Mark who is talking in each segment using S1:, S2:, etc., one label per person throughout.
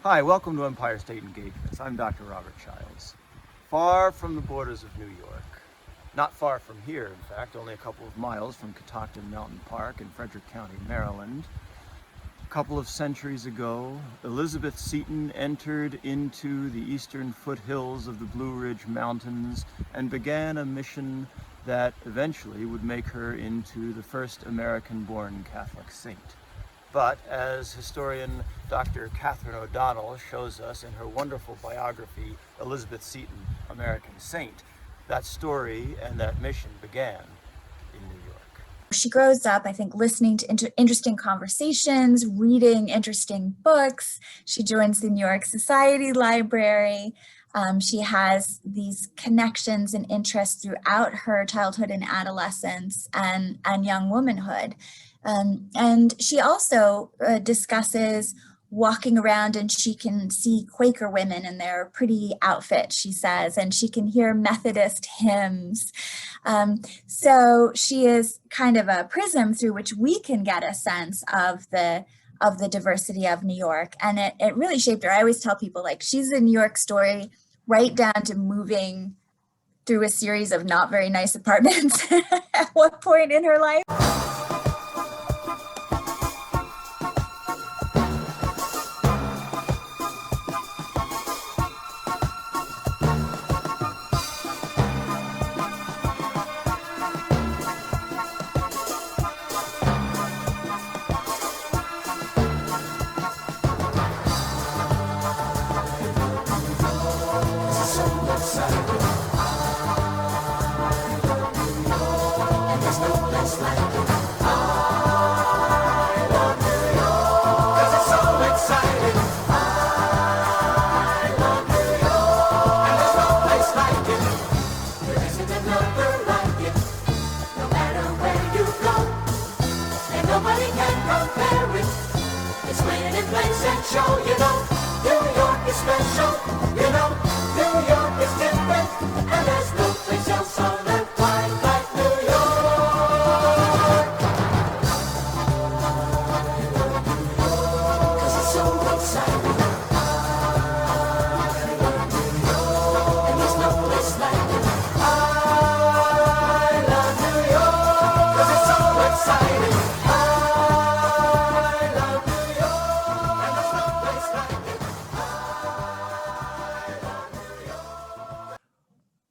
S1: Hi, welcome to Empire State Engagements. I'm Dr. Robert Childs. Far from the borders of New York, not far from here, in fact, only a couple of miles from Catoctin Mountain Park in Frederick County, Maryland, a couple of centuries ago, Elizabeth Seton entered into the eastern foothills of the Blue Ridge Mountains and began a mission that eventually would make her into the first American-born Catholic saint. But as historian Dr. Catherine O'Donnell shows us in her wonderful biography, Elizabeth Seton, American Saint, that story and that mission began in New York.
S2: She grows up, I think, listening to interesting conversations, reading interesting books. She joins the New York Society Library. She has these connections and interests throughout her childhood and adolescence and young womanhood. And she also discusses walking around, and she can see Quaker women in their pretty outfits, she says, and she can hear Methodist hymns. So she is kind of a prism through which we can get a sense of the diversity of New York. And it really shaped her. I always tell people, like, she's a New York story right down to moving through a series of not very nice apartments at one point in her life.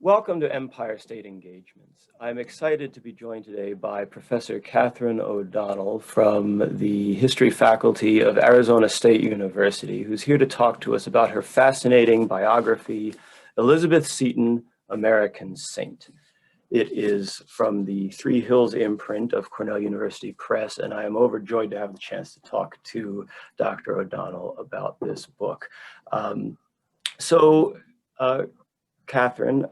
S1: Welcome to Empire State Engagements. I'm excited to be joined today by Professor Catherine O'Donnell from the History Faculty of Arizona State University, who's here to talk to us about her fascinating biography, Elizabeth Seton, American Saint. It is from the Three Hills imprint of Cornell University Press, and I am overjoyed to have the chance to talk to Dr. O'Donnell about this book. Catherine,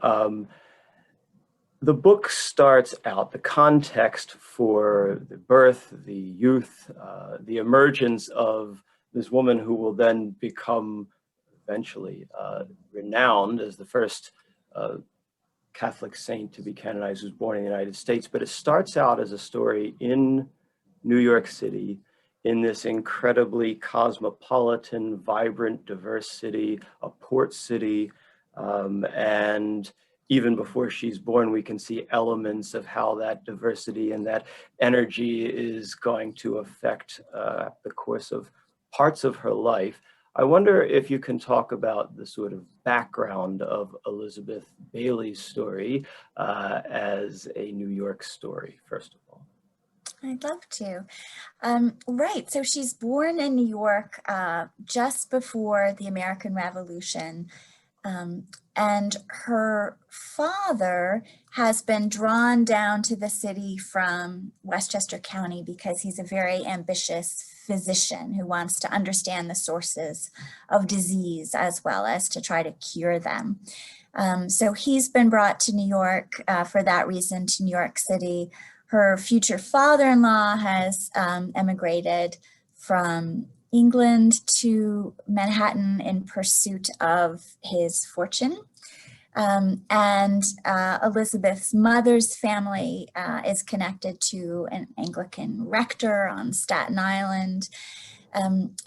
S1: the book starts out, the context for the birth, the youth, the emergence of this woman who will then become eventually renowned as the first Catholic saint to be canonized, who was born in the United States. But it starts out as a story in New York City, in this incredibly cosmopolitan, vibrant, diverse city, a port city. And even before she's born, we can see elements of how that diversity and that energy is going to affect the course of parts of her life. I wonder if you can talk about the sort of background of Elizabeth Bailey's story as a New York story, first of all.
S2: I'd love to. Right, so she's born in New York just before the American Revolution. And her father has been drawn down to the city from Westchester County because he's a very ambitious physician who wants to understand the sources of disease as well as to try to cure them. So he's been brought to New York for that reason, to New York City. Her future father-in-law has emigrated from England to Manhattan in pursuit of his fortune. And Elizabeth's mother's family is connected to an Anglican rector on Staten Island.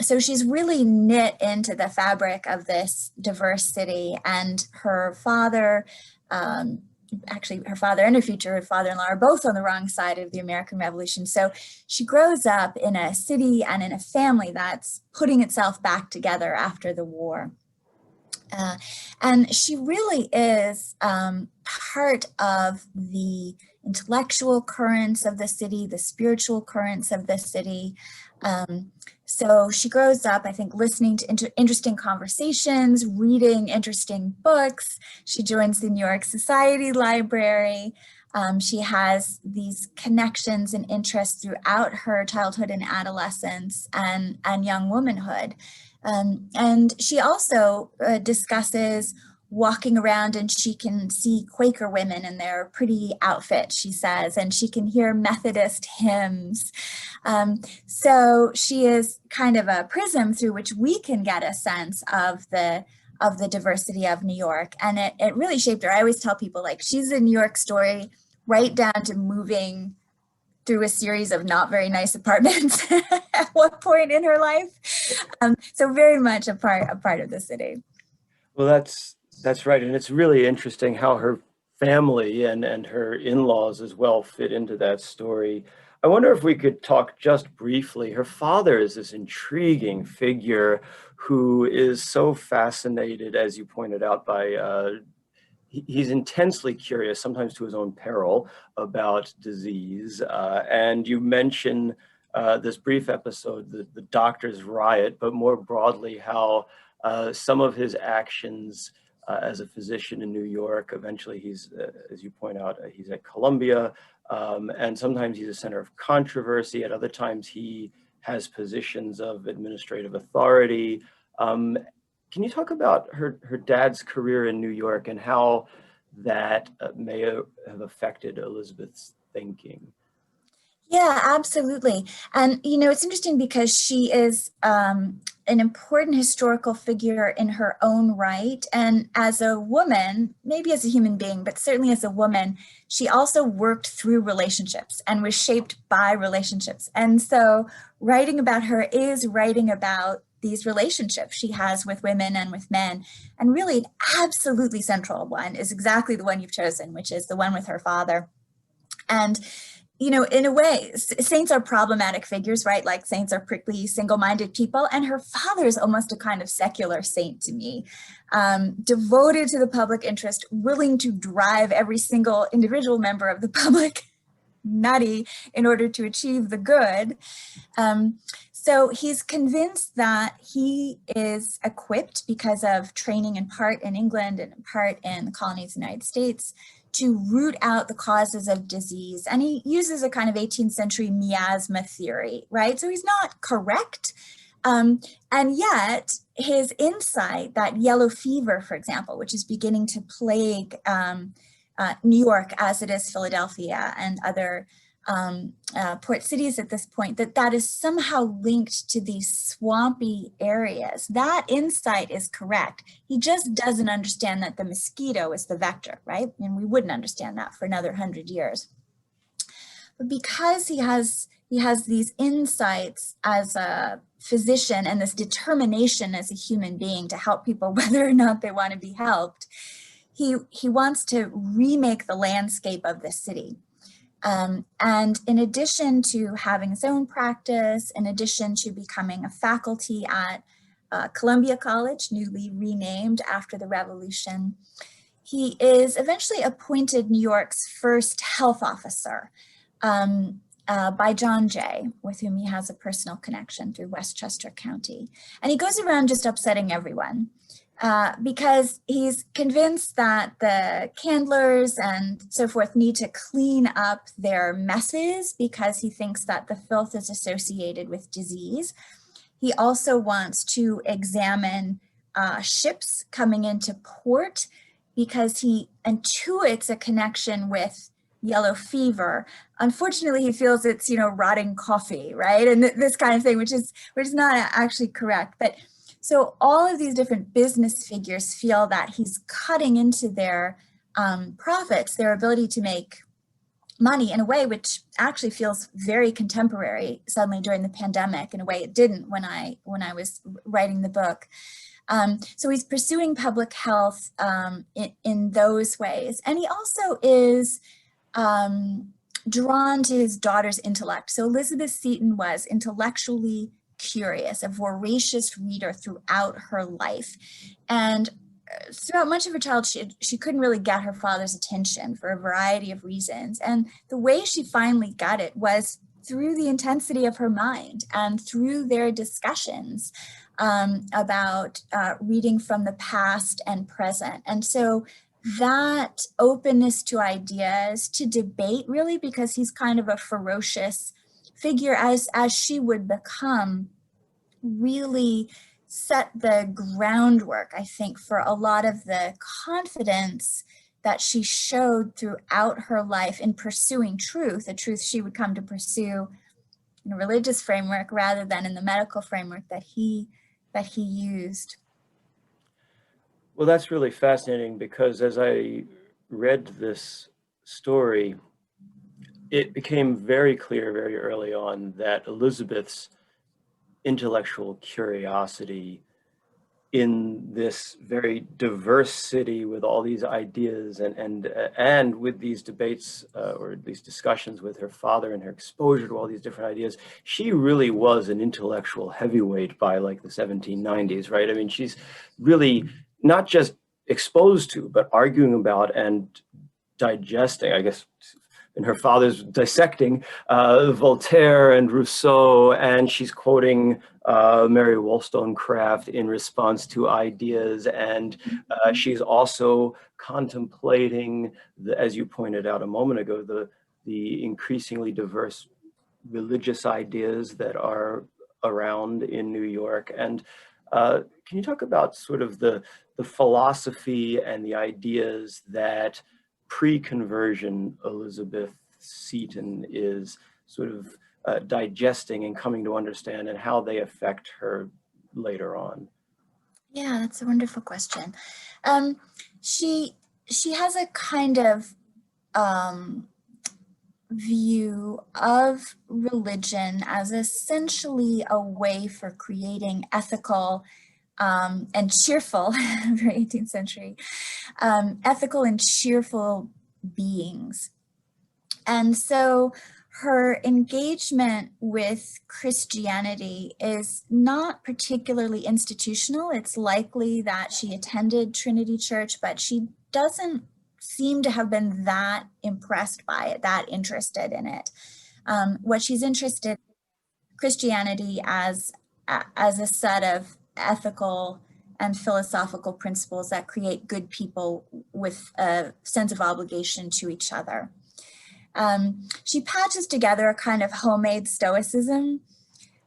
S2: So she's really knit into the fabric of this diverse city, and her father, actually her father and her future father-in-law are both on the wrong side of the American Revolution. So she grows up in a city and in a family that's putting itself back together after the war. And she really is part of the intellectual currents of the city, the spiritual currents of the city. So she grows up, I think, listening to interesting conversations, reading interesting books. She joins the New York Society Library. She has these connections and interests throughout her childhood and adolescence and young womanhood. And she also discusses walking around, and she can see Quaker women in their pretty outfits, she says, and she can hear Methodist hymns. So she is kind of a prism through which we can get a sense of the diversity of New York. And it really shaped her. I always tell people, like, she's a New York story right down to moving through a series of not very nice apartments at one point in her life. So very much a part of the city.
S1: Well, that's right. And it's really interesting how her family and her in-laws as well fit into that story. I wonder if we could talk just briefly. Her father is this intriguing figure who is so fascinated, as you pointed out, by he's intensely curious, sometimes to his own peril, about disease. And you mention this brief episode, the doctor's riot, but more broadly, how some of his actions as a physician in New York, eventually he's, as you point out, he's at Columbia, and sometimes he's a center of controversy. At other times, he has positions of administrative authority. Can you talk about her dad's career in New York and how that may have affected Elizabeth's thinking?
S2: Yeah, absolutely. And, you know, it's interesting because she is an important historical figure in her own right. And as a woman, maybe as a human being, but certainly as a woman, she also worked through relationships and was shaped by relationships. And so writing about her is writing about these relationships she has with women and with men. And really an absolutely central one is exactly the one you've chosen, which is the one with her father. And you know, in a way, saints are problematic figures, right? Like saints are prickly, single-minded people. And her father is almost a kind of secular saint to me, devoted to the public interest, willing to drive every single individual member of the public nutty in order to achieve the good. So he's convinced that he is equipped because of training in part in England and in part in the colonies of the United States to root out the causes of disease. And he uses a kind of 18th century miasma theory, right? So he's not correct. And yet his insight that yellow fever, for example, which is beginning to plague New York as it is Philadelphia and other port cities at this point, that is somehow linked to these swampy areas. That insight is correct. He just doesn't understand that the mosquito is the vector, right? And we wouldn't understand that for another 100 years. But because he has these insights as a physician and this determination as a human being to help people whether or not they want to be helped, he wants to remake the landscape of the city. And in addition to having his own practice, in addition to becoming a faculty at Columbia College, newly renamed after the Revolution, he is eventually appointed New York's first health officer by John Jay, with whom he has a personal connection through Westchester County. And he goes around just upsetting everyone. Because he's convinced that the candlers and so forth need to clean up their messes because he thinks that the filth is associated with disease. He also wants to examine ships coming into port because he intuits a connection with yellow fever. Unfortunately, he feels it's, rotting coffee, right? And this kind of thing, which is not actually correct. But so all of these different business figures feel that he's cutting into their profits, their ability to make money in a way which actually feels very contemporary suddenly during the pandemic, in a way it didn't when I was writing the book. So he's pursuing public health in those ways. And he also is drawn to his daughter's intellect. So Elizabeth Seton was intellectually curious, a voracious reader throughout her life. And throughout much of her childhood, she couldn't really get her father's attention for a variety of reasons. And the way she finally got it was through the intensity of her mind and through their discussions about reading from the past and present. And so that openness to ideas, to debate, really, because he's kind of a ferocious figure as she would become, really set the groundwork, I think, for a lot of the confidence that she showed throughout her life in pursuing truth, a truth she would come to pursue in a religious framework rather than in the medical framework that he used.
S1: Well, that's really fascinating, because as I read this story, it became very clear very early on that Elizabeth's intellectual curiosity in this very diverse city with all these ideas and with these debates or these discussions with her father and her exposure to all these different ideas, she really was an intellectual heavyweight by like the 1790s, right? I mean, she's really not just exposed to, but arguing about and digesting, I guess, and her father's dissecting Voltaire and Rousseau, and she's quoting Mary Wollstonecraft in response to ideas, and she's also contemplating, as you pointed out a moment ago, the increasingly diverse religious ideas that are around in New York. And can you talk about sort of the philosophy and the ideas that pre-conversion Elizabeth Seton is sort of digesting and coming to understand, and how they affect her later on?
S2: Yeah, that's a wonderful question. She has a kind of view of religion as essentially a way for creating ethical and cheerful, very 18th century, ethical and cheerful beings. And so her engagement with Christianity is not particularly institutional. It's likely that she attended Trinity Church, but she doesn't seem to have been that impressed by it, that interested in it. What she's interested in, Christianity as a set of ethical and philosophical principles that create good people with a sense of obligation to each other. She patches together a kind of homemade stoicism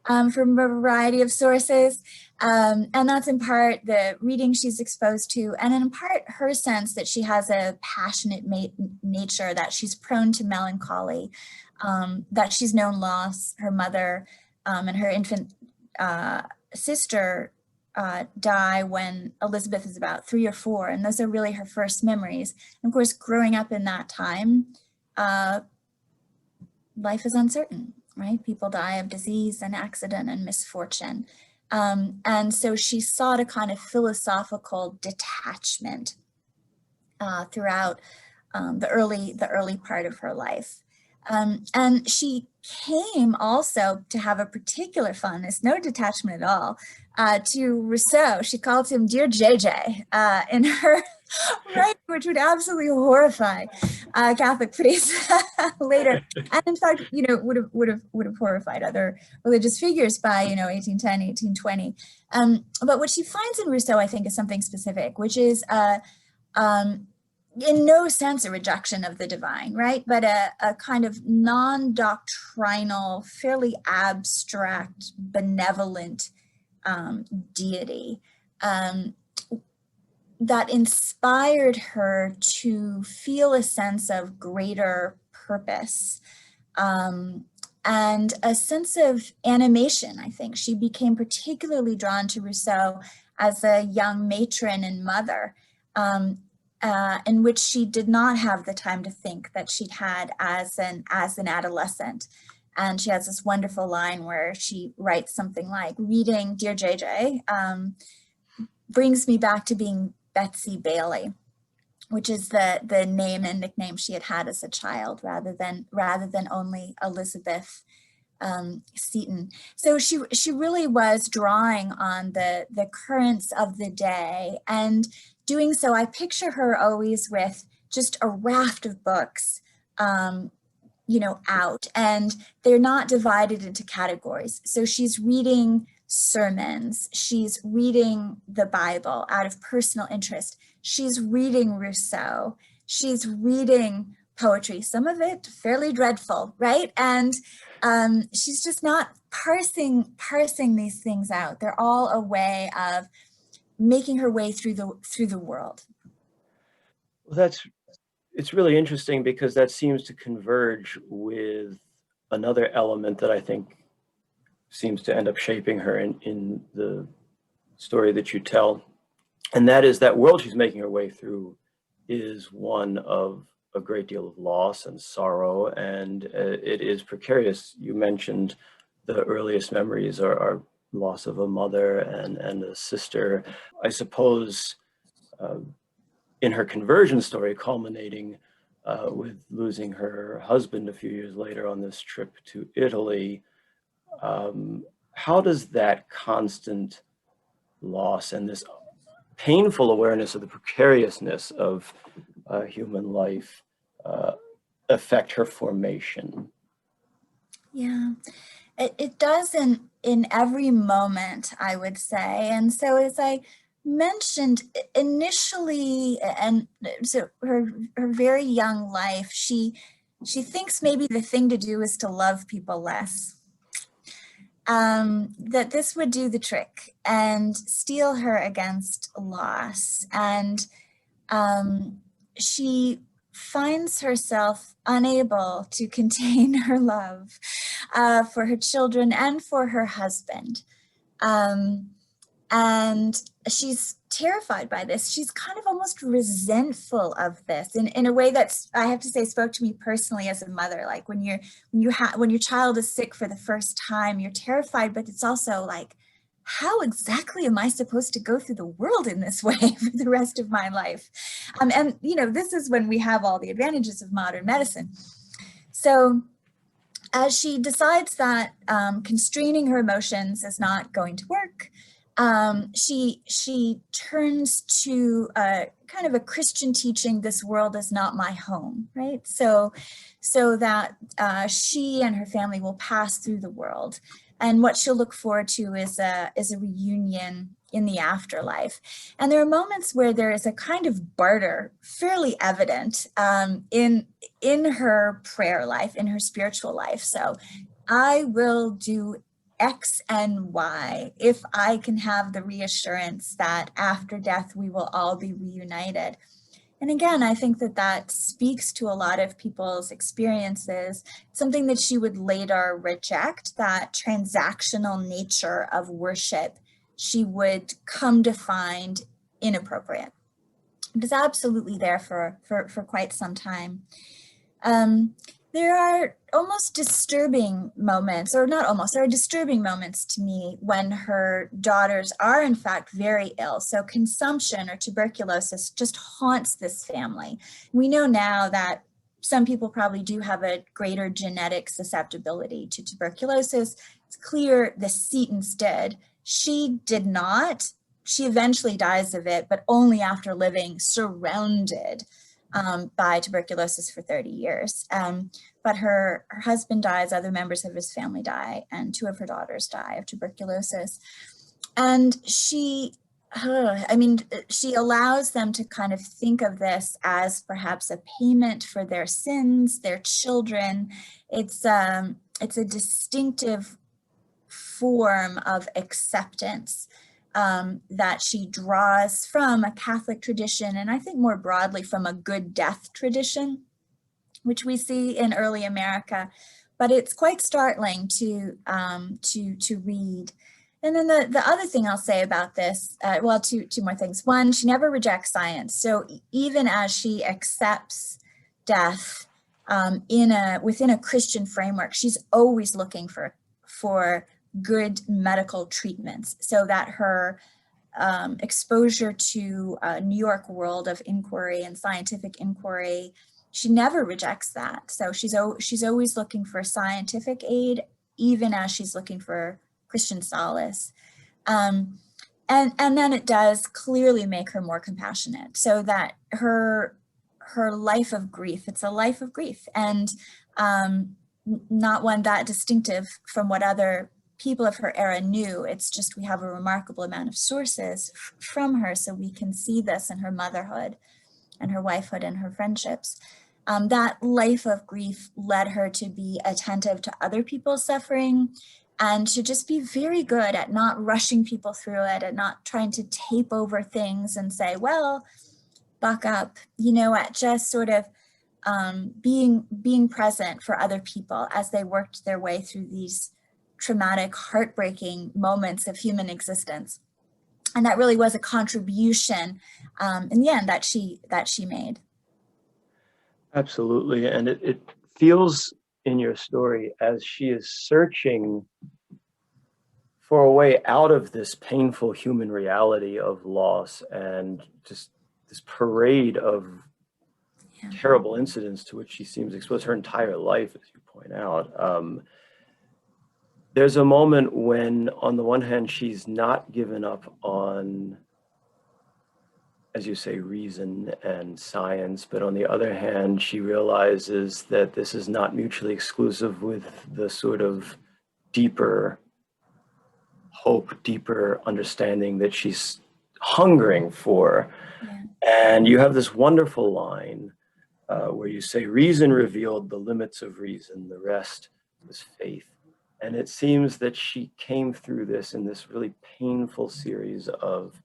S2: from a variety of sources. And that's in part the reading she's exposed to, and in part her sense that she has a passionate nature, that she's prone to melancholy, that she's known loss. Her mother and her infant sister die when Elizabeth is about 3 or 4, and those are really her first memories. And of course, growing up in that time, life is uncertain, right? People die of disease and accident and misfortune. And so she sought a kind of philosophical detachment throughout the early part of her life. And she came also to have a particular fondness, no detachment at all, to Rousseau. She called him "Dear JJ" in her writing, which would absolutely horrify Catholic priests later, and in fact, would have horrified other religious figures by 1810, 1820. But what she finds in Rousseau, I think, is something specific, which is in no sense a rejection of the divine, right? But a kind of non-doctrinal, fairly abstract, benevolent deity that inspired her to feel a sense of greater purpose and a sense of animation, I think. She became particularly drawn to Rousseau as a young matron and mother. in which she did not have the time to think that she'd had as an adolescent. And she has this wonderful line where she writes something like, reading Dear JJ brings me back to being Betsy Bailey, which is the name and nickname she had as a child, rather than only Elizabeth Seton. So she really was drawing on the currents of the day, and doing so, I picture her always with just a raft of books, out, and they're not divided into categories. So she's reading sermons, she's reading the Bible out of personal interest, she's reading Rousseau, she's reading poetry, some of it fairly dreadful, right? And she's just not parsing these things out. They're all a way of making her way through the world.
S1: Well, it's really interesting because that seems to converge with another element that I think seems to end up shaping her in the story that you tell. And that is that world she's making her way through is one of a great deal of loss and sorrow, and it is precarious. You mentioned the earliest memories are loss of a mother and a sister. I suppose in her conversion story, culminating with losing her husband a few years later on this trip to Italy, how does that constant loss and this painful awareness of the precariousness of human life affect her formation?
S2: Yeah, it does in every moment, I would say. And so, as I mentioned initially, and so her very young life, she thinks maybe the thing to do is to love people less. That this would do the trick and steel her against loss. And she finds herself unable to contain her love for her children and for her husband. And she's terrified by this. She's kind of almost resentful of this in a way that's, I have to say, spoke to me personally as a mother. Like when your child is sick for the first time, you're terrified, but it's also like, how exactly am I supposed to go through the world in this way for the rest of my life? And this is when we have all the advantages of modern medicine. So as she decides that constraining her emotions is not going to work, she turns to kind of a Christian teaching, this world is not my home, right? So that she and her family will pass through the world. And what she'll look forward to is a reunion in the afterlife. And there are moments where there is a kind of barter, fairly evident in her prayer life, in her spiritual life. So I will do X and Y if I can have the reassurance that after death we will all be reunited. And again, I think that speaks to a lot of people's experiences, something that she would later reject, that transactional nature of worship she would come to find inappropriate. It is absolutely there for quite some time. There are almost disturbing moments, or not almost, there are disturbing moments to me when her daughters are in fact very ill. So consumption or tuberculosis just haunts this family. We know now that some people probably do have a greater genetic susceptibility to tuberculosis. It's clear the Setons did. She did not. She eventually dies of it, but only after living surrounded by tuberculosis for 30 years. But her husband dies, other members of his family die, and 2 of her daughters die of tuberculosis. And she allows them to kind of think of this as perhaps a payment for their sins, their children. It's a distinctive form of acceptance that she draws from a Catholic tradition, and I think more broadly from a good death tradition, which we see in early America. But it's quite startling to read. And then the other thing I'll say about this, well, two more things. One, she never rejects science. So even as she accepts death within a Christian framework, she's always looking for good medical treatments, so that her exposure to a New York world of inquiry and scientific inquiry, she never rejects that. So she's always looking for scientific aid, even as she's looking for Christian solace. And then it does clearly make her more compassionate, so that her life of grief, it's a life of grief, and not one that distinctive from what other people of her era knew. It's just we have a remarkable amount of sources from her, so we can see this in her motherhood and her wifehood and her friendships. That life of grief led her to be attentive to other people's suffering, and to just be very good at not rushing people through it, and not trying to tape over things and say, well, buck up, at just sort of being present for other people as they worked their way through these traumatic, heartbreaking moments of human existence. And that really was a contribution in the end that she made.
S1: Absolutely. And it feels in your story as she is searching for a way out of this painful human reality of loss and just this parade of terrible incidents to which she seems exposed her entire life, as you point out. There's a moment when, on the one hand, she's not given up on, as you say, reason and science, but on the other hand, she realizes that this is not mutually exclusive with the sort of deeper hope, deeper understanding that she's hungering for.
S2: Yeah.
S1: And you have this wonderful line where you say, reason revealed the limits of reason, the rest was faith. And it seems that she came through this in this really painful series of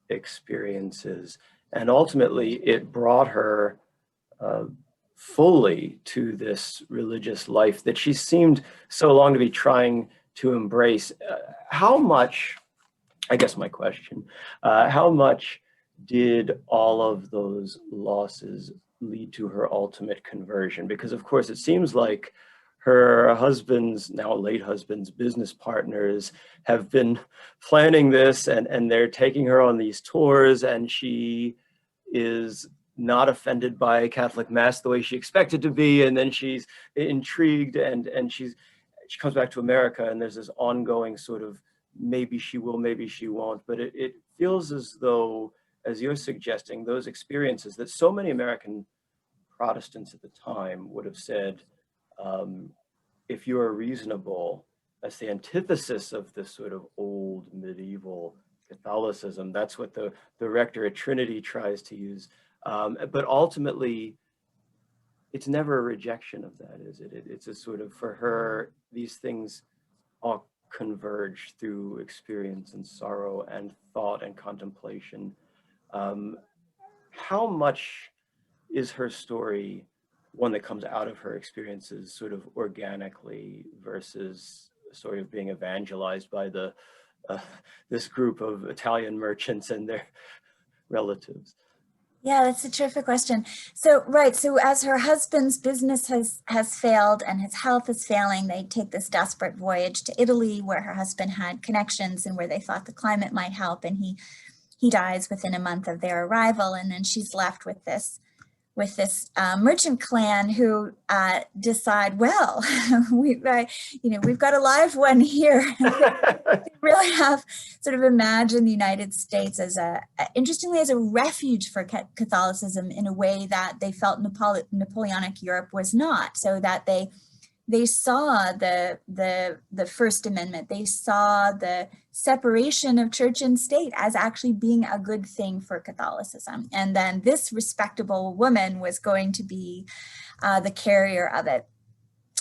S1: experiences. And ultimately, it brought her fully to this religious life that she seemed so long to be trying to embrace. How much, I guess my question, how much did all of those losses lead to her ultimate conversion? Because of course, it seems like her husband's, now late husband's, business partners have been planning this, and they're taking her on these tours, and she is not offended by Catholic Mass the way she expected to be, and then she's intrigued, and she comes back to America, and there's this ongoing sort of maybe she will, maybe she won't, but it feels as though, as you're suggesting, those experiences that so many American Protestants at the time would have said, if you are reasonable, that's the antithesis of this sort of old medieval Catholicism. That's what the rector at Trinity tries to use. But ultimately, it's never a rejection of that, is it? It's a sort of, for her, these things all converge through experience and sorrow and thought and contemplation. How much is her story one that comes out of her experiences sort of organically versus a story of being evangelized by this group of Italian merchants and their relatives?
S2: Yeah, that's a terrific question. So, right, so as her husband's business has failed and his health is failing, they take this desperate voyage to Italy, where her husband had connections and where they thought the climate might help, and he dies within a month of their arrival, and then she's left with this merchant clan who decide, well, we've got a live one here. They really have sort of imagined the United States as interestingly, as a refuge for Catholicism in a way that they felt Napoleonic Europe was not, so that they saw the First Amendment, they saw the separation of church and state as actually being a good thing for Catholicism. And then this respectable woman was going to be the carrier of it.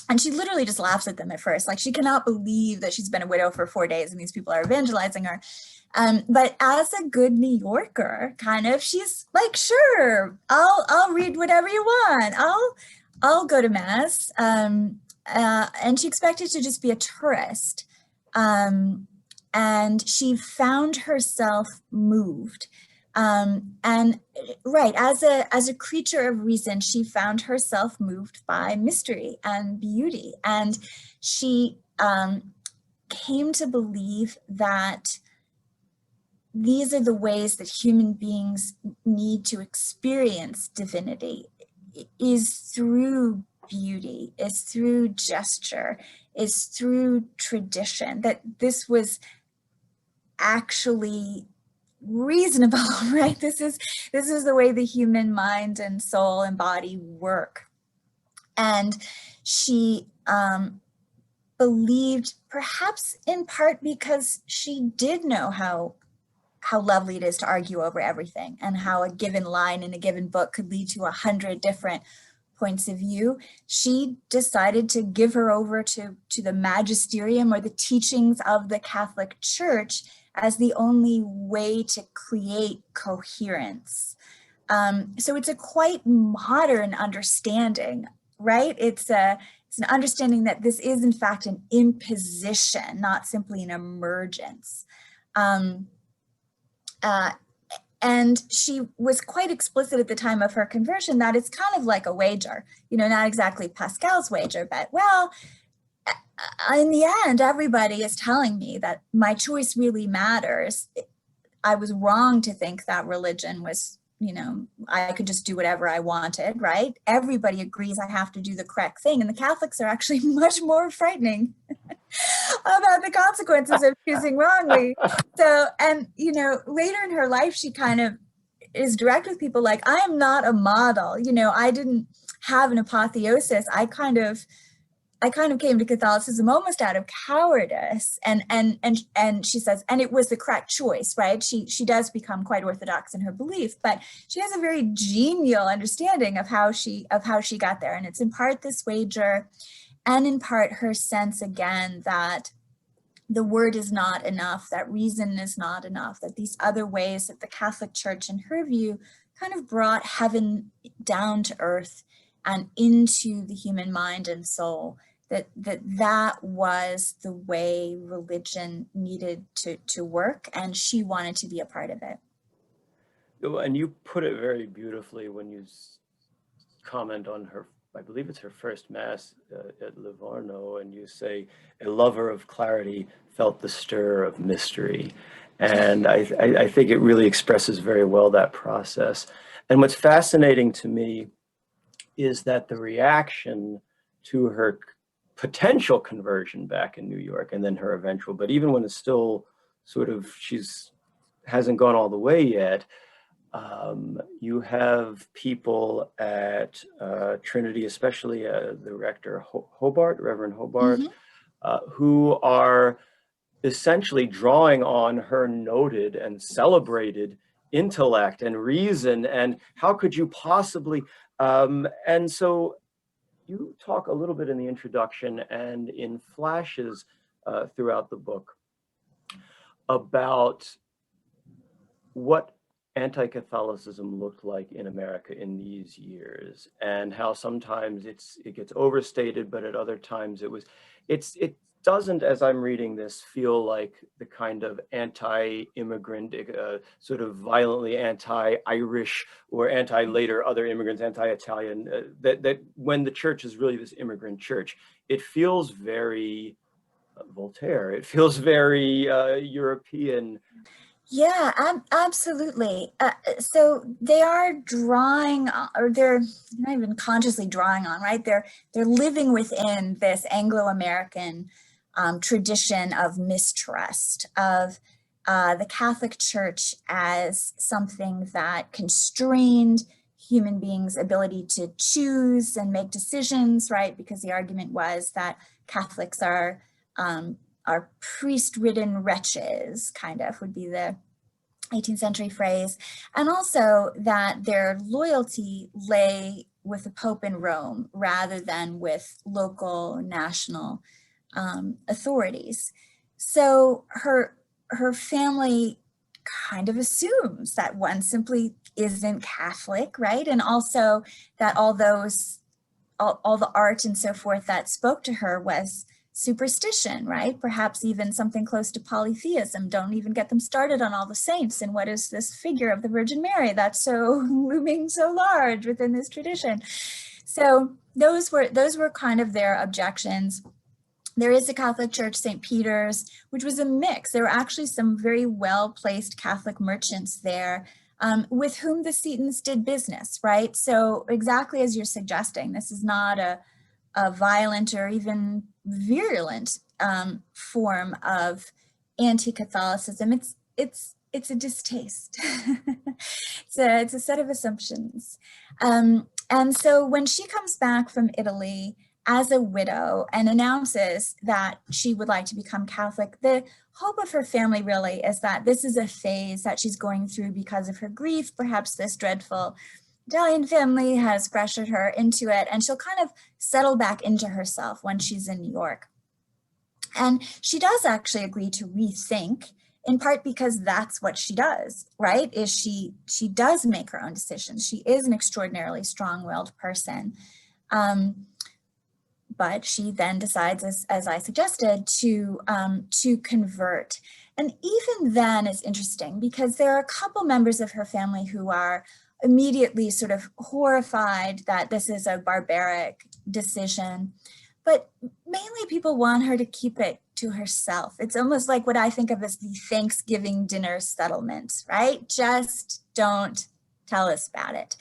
S2: And she literally just laughs at them at first. Like, she cannot believe that she's been a widow for 4 days and these people are evangelizing her. But as a good New Yorker, kind of, she's like, sure, I'll read whatever you want. I'll go to Mass. And she expected to just be a tourist. and she found herself moved. And right, as a creature of reason, she found herself moved by mystery and beauty. And she came to believe that these are the ways that human beings need to experience divinity, is through beauty, is through gesture, is through tradition, that this was actually reasonable, right? This is the way the human mind and soul and body work. And she believed, perhaps in part because she did know how lovely it is to argue over everything, and how a given line in a given book could lead to 100 different points of view, she decided to give her over to the magisterium, or the teachings of the Catholic Church, as the only way to create coherence. So it's a quite modern understanding, right? It's an understanding that this is in fact an imposition, not simply an emergence. And she was quite explicit at the time of her conversion that it's kind of like a wager, not exactly Pascal's wager, but well, in the end, everybody is telling me that my choice really matters. I was wrong to think that religion was, I could just do whatever I wanted, right? Everybody agrees I have to do the correct thing. And the Catholics are actually much more frightening about the consequences of choosing wrongly. So, and, later in her life, she kind of is direct with people like, I am not a model. I didn't have an apotheosis. I kind of came to Catholicism almost out of cowardice, and she says, and it was the correct choice, right? She does become quite orthodox in her belief, but she has a very genial understanding of how she got there, and it's in part this wager, and in part her sense again that the word is not enough, that reason is not enough, that these other ways that the Catholic Church, in her view, kind of brought heaven down to earth and into the human mind and soul, that was the way religion needed to work, and she wanted to be a part of it.
S1: And you put it very beautifully when you comment on her, I believe it's her first Mass at Livorno, and you say, a lover of clarity felt the stir of mystery. And I think it really expresses very well that process. And what's fascinating to me is that the reaction to her potential conversion back in New York, and then her eventual, but even when it's still sort of, hasn't gone all the way yet, you have people at Trinity, especially the rector Hobart, Reverend Hobart, who are essentially drawing on her noted and celebrated intellect and reason, and how could you possibly, and so you talk a little bit in the introduction and in flashes throughout the book about what anti-Catholicism looked like in America in these years, and how sometimes it gets overstated, but at other times it doesn't, as I'm reading this, feel like the kind of anti-immigrant, sort of violently anti-Irish or anti-later other immigrants, anti-Italian, that when the church is really this immigrant church, it feels very Voltaire, it feels very European.
S2: Yeah, absolutely. So they are drawing, or they're not even consciously drawing on, right? They're living within this Anglo-American tradition of mistrust of the Catholic Church as something that constrained human beings' ability to choose and make decisions, right? Because the argument was that Catholics are priest-ridden wretches, kind of would be the 18th century phrase, and also that their loyalty lay with the Pope in Rome rather than with local national authorities. So her family kind of assumes that one simply isn't Catholic, right? And also that all the art and so forth that spoke to her was superstition, right? Perhaps even something close to polytheism. Don't even get them started on all the saints and what is this figure of the Virgin Mary that's so looming so large within this tradition. So those were kind of their objections. There is a Catholic church, St. Peter's, which was a mix. There were actually some very well-placed Catholic merchants there with whom the Setons did business, right? So exactly as you're suggesting, this is not a violent or even virulent form of anti-Catholicism. It's a distaste. It's a set of assumptions. And so when she comes back from Italy as a widow and announces that she would like to become Catholic, the hope of her family really is that this is a phase that she's going through because of her grief. Perhaps this dreadful Italian family has pressured her into it, and she'll kind of settle back into herself when she's in New York. And she does actually agree to rethink, in part because that's what she does, right? Is she does make her own decisions. She is an extraordinarily strong-willed person. But she then decides, as I suggested, to convert. And even then is interesting because there are a couple members of her family who are immediately sort of horrified that this is a barbaric decision. But mainly people want her to keep it to herself. It's almost like what I think of as the Thanksgiving dinner settlement, right? Just don't tell us about it.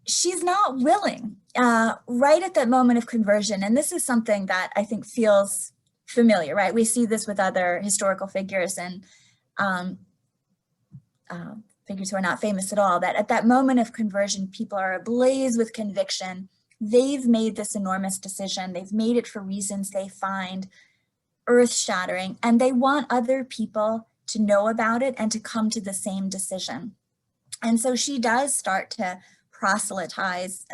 S2: She's not willing right at that moment of conversion. And this is something that I think feels familiar, right? We see this with other historical figures and figures who are not famous at all, that at that moment of conversion, people are ablaze with conviction. They've made this enormous decision. They've made it for reasons they find earth-shattering, and they want other people to know about it and to come to the same decision. And so she does start to proselytize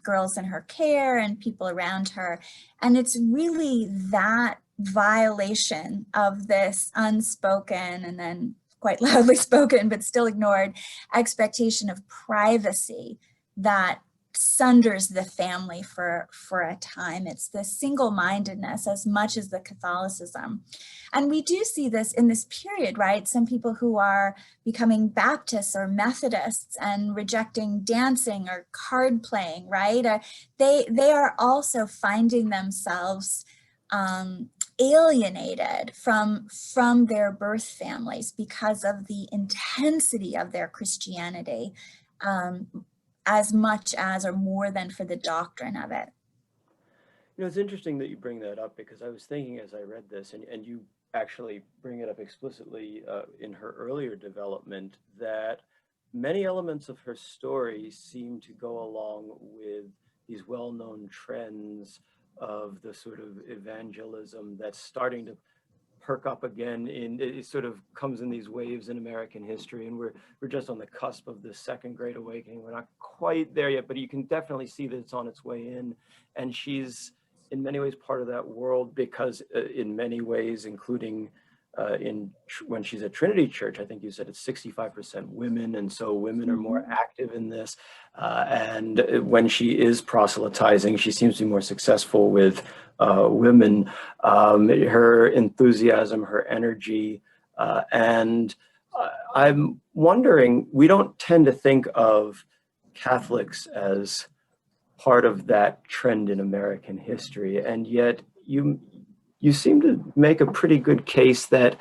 S2: girls in her care and people around her. And it's really that violation of this unspoken and then quite loudly spoken, but still ignored expectation of privacy that sunders the family for a time. It's the single-mindedness as much as the Catholicism. And we do see this in this period, right? Some people who are becoming Baptists or Methodists and rejecting dancing or card playing, right? They are also finding themselves alienated from their birth families because of the intensity of their Christianity, as much as or more than for the doctrine of it.
S1: You know, it's interesting that you bring that up because I was thinking as I read this, and you actually bring it up explicitly in her earlier development, that many elements of her story seem to go along with these well-known trends of the sort of evangelism that's starting to perk up again. It sort of comes in these waves in American history, and we're just on the cusp of the Second Great Awakening. We're not quite there yet, but you can definitely see that it's on its way in. And she's in many ways part of that world because in many ways, including when she's at Trinity Church, I think you said it's 65% women, and so women are more active in this. And when she is proselytizing, she seems to be more successful with women. Her enthusiasm, her energy, and I'm wondering, we don't tend to think of Catholics as part of that trend in American history, and yet you seem to make a pretty good case that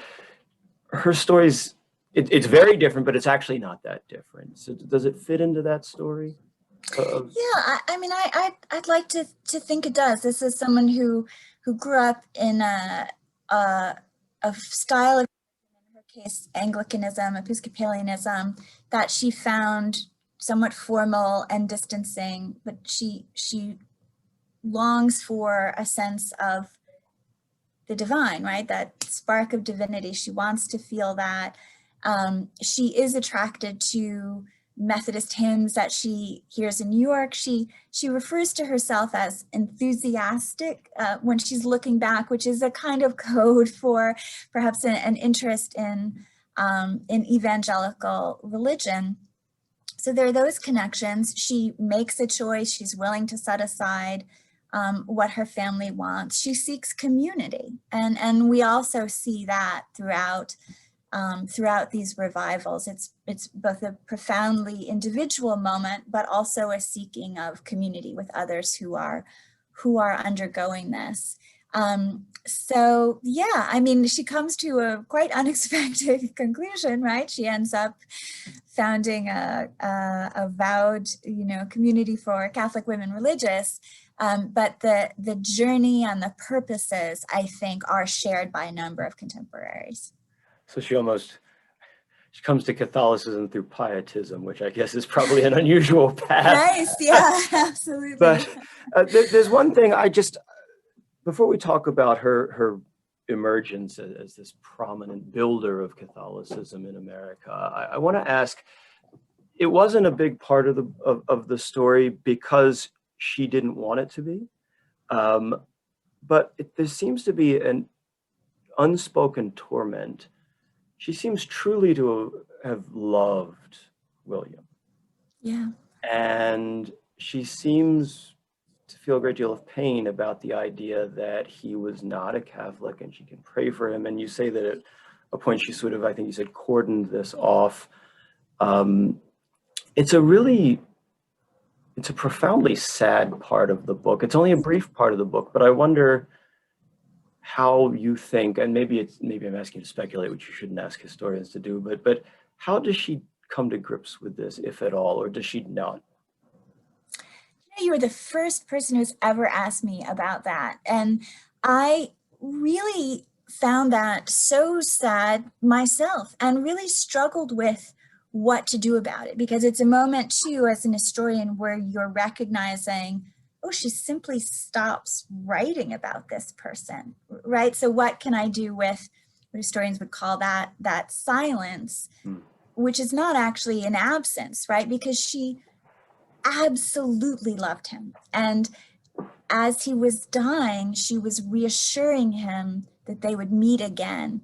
S1: her story's, it's very different, but it's actually not that different. So does it fit into that story?
S2: Yeah, I mean, I'd like to think it does. This is someone who grew up in a style of, in her case, Anglicanism, Episcopalianism, that she found somewhat formal and distancing, but she longs for a sense of the divine, right? That spark of divinity. She wants to feel that. She is attracted to Methodist hymns that she hears in New York. She refers to herself as enthusiastic when she's looking back, which is a kind of code for perhaps an interest in evangelical religion. So there are those connections. She makes a choice. She's willing to set aside what her family wants. She seeks community. And we also see that throughout these revivals. It's both a profoundly individual moment, but also a seeking of community with others who are undergoing this. So yeah, I mean, she comes to a quite unexpected conclusion, right? She ends up founding a vowed, community for Catholic women religious. But the journey and the purposes, I think, are shared by a number of contemporaries.
S1: So she comes to Catholicism through pietism, which I guess is probably an unusual path.
S2: Nice, yeah, absolutely.
S1: But there's one thing before we talk about her emergence as this prominent builder of Catholicism in America, I want to ask, it wasn't a big part of the story because she didn't want it to be, but there seems to be an unspoken torment. She seems truly to have loved William.
S2: Yeah.
S1: And she seems to feel a great deal of pain about the idea that he was not a Catholic, and she can pray for him. And you say that at a point she sort of, I think you said, cordoned this off. It's a profoundly sad part of the book. It's only a brief part of the book, but I wonder how you think, and maybe I'm asking you to speculate, which you shouldn't ask historians to do, but how does she come to grips with this, if at all, or does she not?
S2: You were the first person who's ever asked me about that, and I really found that so sad myself and really struggled with what to do about it, because it's a moment too, as an historian, where you're recognizing, oh, she simply stops writing about this person, right? So what can I do with what historians would call that silence, which is not actually an absence, right? Because she absolutely loved him. And as he was dying, she was reassuring him that they would meet again.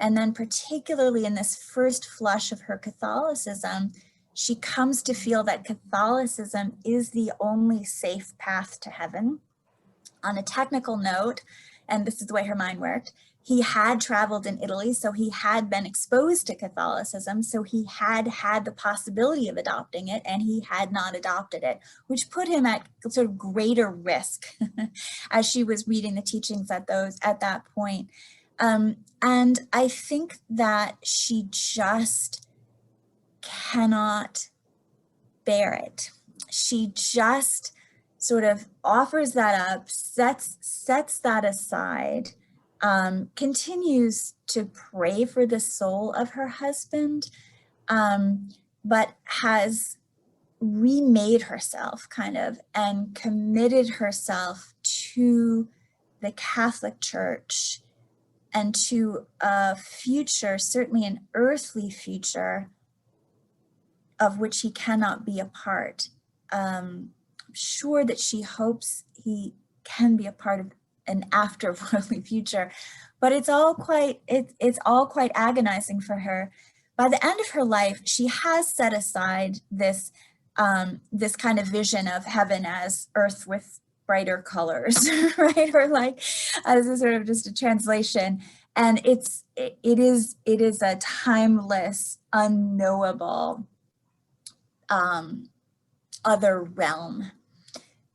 S2: And then particularly in this first flush of her Catholicism, she comes to feel that Catholicism is the only safe path to heaven. On a technical note, and this is the way her mind worked, he had traveled in Italy, so he had been exposed to Catholicism, so he had had the possibility of adopting it, and he had not adopted it, which put him at sort of greater risk as she was reading the teachings at that point. And I think that she just cannot bear it. She just sort of offers that up, sets that aside, continues to pray for the soul of her husband, but has remade herself kind of and committed herself to the Catholic Church and to a future, certainly an earthly future, of which he cannot be a part. Sure that she hopes he can be a part of an after-worldly future, but it's all quite agonizing for her. By the end of her life, she has set aside this kind of vision of heaven as earth with brighter colors, right? Or like as a sort of just a translation. And it is a timeless, unknowable other realm.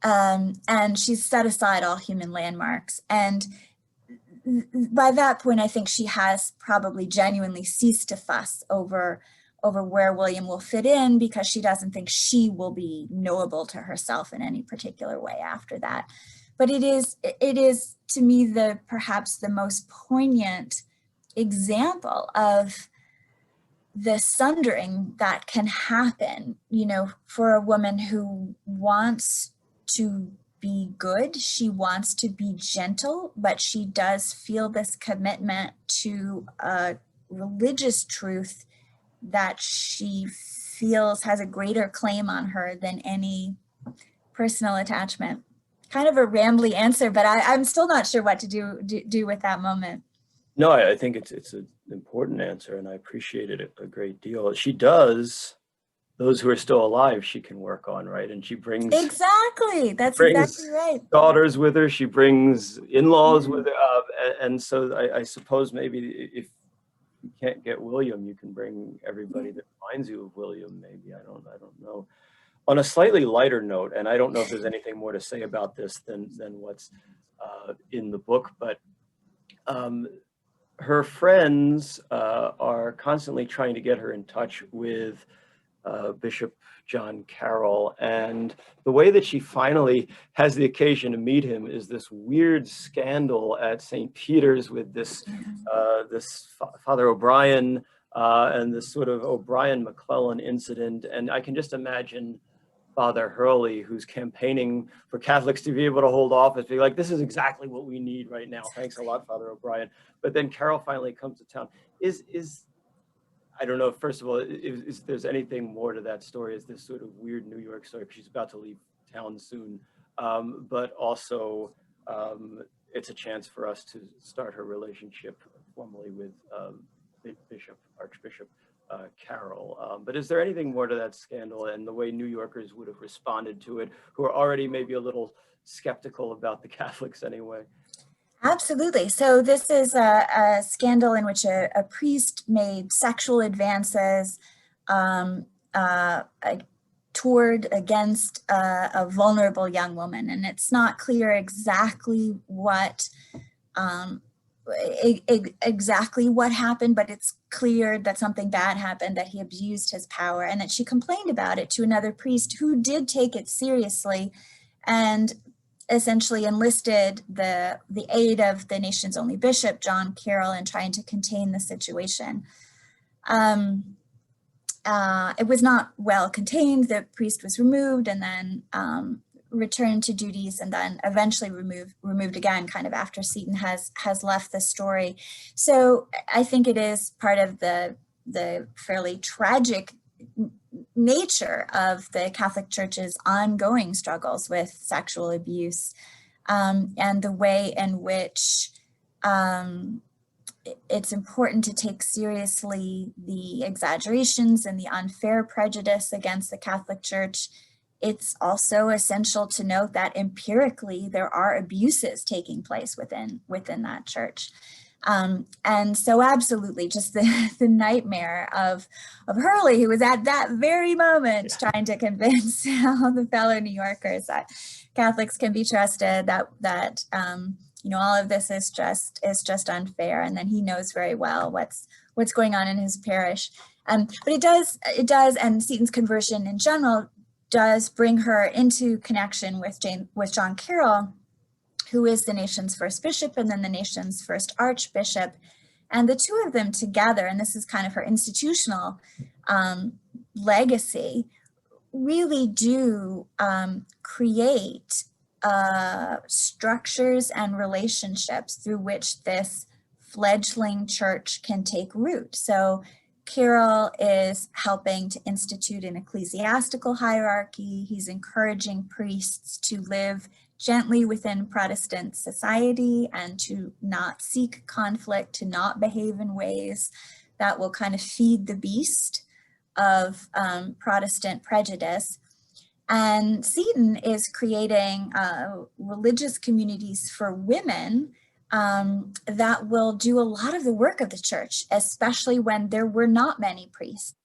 S2: And she's set aside all human landmarks. And by that point, I think she has probably genuinely ceased to fuss over where William will fit in, because she doesn't think she will be knowable to herself in any particular way after that. But it is to me perhaps the most poignant example of the sundering that can happen, for a woman who wants to be good, she wants to be gentle, but she does feel this commitment to a religious truth that she feels has a greater claim on her than any personal attachment. Kind of a rambly answer, but I'm still not sure what to do with that moment.
S1: No, I think it's an important answer, and I appreciate it a great deal. She does those who are still alive she can work on, right? And she
S2: Exactly. That's
S1: brings
S2: exactly right.
S1: daughters with her, she brings in-laws with
S2: Mhm.
S1: her, and so I suppose maybe if you can't get William, you can bring everybody that reminds you of William, maybe. I don't know. On a slightly lighter note, and I don't know if there's anything more to say about this than what's in the book, but her friends are constantly trying to get her in touch with Bishop John Carroll. And the way that she finally has the occasion to meet him is this weird scandal at St. Peter's with this, Father O'Brien and this sort of O'Brien-McClellan incident. And I can just imagine Father Hurley, who's campaigning for Catholics to be able to hold office, be like, this is exactly what we need right now. Thanks a lot, Father O'Brien. But then Carroll finally comes to town. I don't know, first of all, if there's anything more to that story, is this sort of weird New York story, because she's about to leave town soon. But also, it's a chance for us to start her relationship formally with Archbishop Carroll. But is there anything more to that scandal and the way New Yorkers would have responded to it, who are already maybe a little skeptical about the Catholics anyway?
S2: Absolutely. So this is a scandal in which a priest made sexual advances against a vulnerable young woman, and it's not clear exactly what exactly what happened, but it's clear that something bad happened, that he abused his power, and that she complained about it to another priest who did take it seriously and essentially enlisted the aid of the nation's only bishop, John Carroll, in trying to contain the situation. It was not well contained. The priest was removed and then returned to duties, and then eventually removed again, kind of after Seton has left the story. So I think it is part of the fairly tragic nature of the Catholic Church's ongoing struggles with sexual abuse, and the way in which it's important to take seriously the exaggerations and the unfair prejudice against the Catholic Church. It's also essential to note that empirically there are abuses taking place within that church. And so absolutely, just the nightmare of Hurley, who was at that very moment trying to convince all the fellow New Yorkers that Catholics can be trusted, that all of this is just unfair, and then he knows very well what's going on in his parish. But it does, and Seton's conversion in general does bring her into connection with John Carroll, who is the nation's first bishop and then the nation's first archbishop. And the two of them together, and this is kind of her institutional legacy, really do create structures and relationships through which this fledgling church can take root. So Carroll is helping to institute an ecclesiastical hierarchy. He's encouraging priests to live gently within Protestant society and to not seek conflict, to not behave in ways that will kind of feed the beast of Protestant prejudice. And Seton is creating religious communities for women that will do a lot of the work of the church, especially when there were not many priests.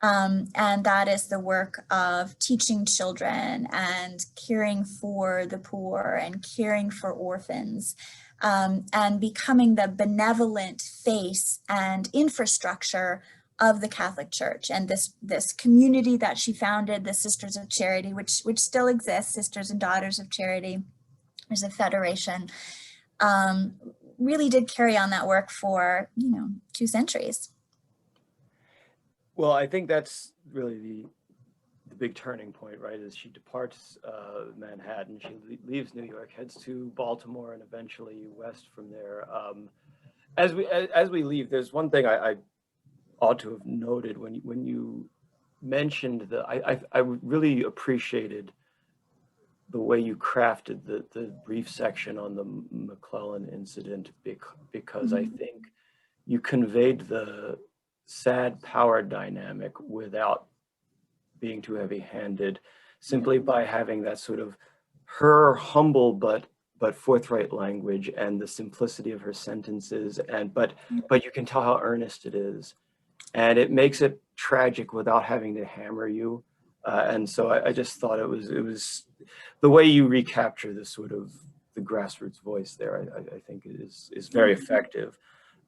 S2: And that is the work of teaching children and caring for the poor and caring for orphans, and becoming the benevolent face and infrastructure of the Catholic Church. And this community that she founded, the Sisters of Charity, which still exists, Sisters and Daughters of Charity, there's a federation, really did carry on that work for 2 centuries.
S1: Well, I think that's really the big turning point, right? As she departs Manhattan, she leaves New York, heads to Baltimore, and eventually west from there. As we leave, there's one thing I ought to have noted when you mentioned I really appreciated the way you crafted the brief section on the McClellan incident, because I think you conveyed the sad power dynamic without being too heavy-handed, simply by having that sort of her humble but forthright language and the simplicity of her sentences, and but you can tell how earnest it is, and it makes it tragic without having to hammer you. And so I just thought it was the way you recapture the sort of the grassroots voice there. I think is very effective.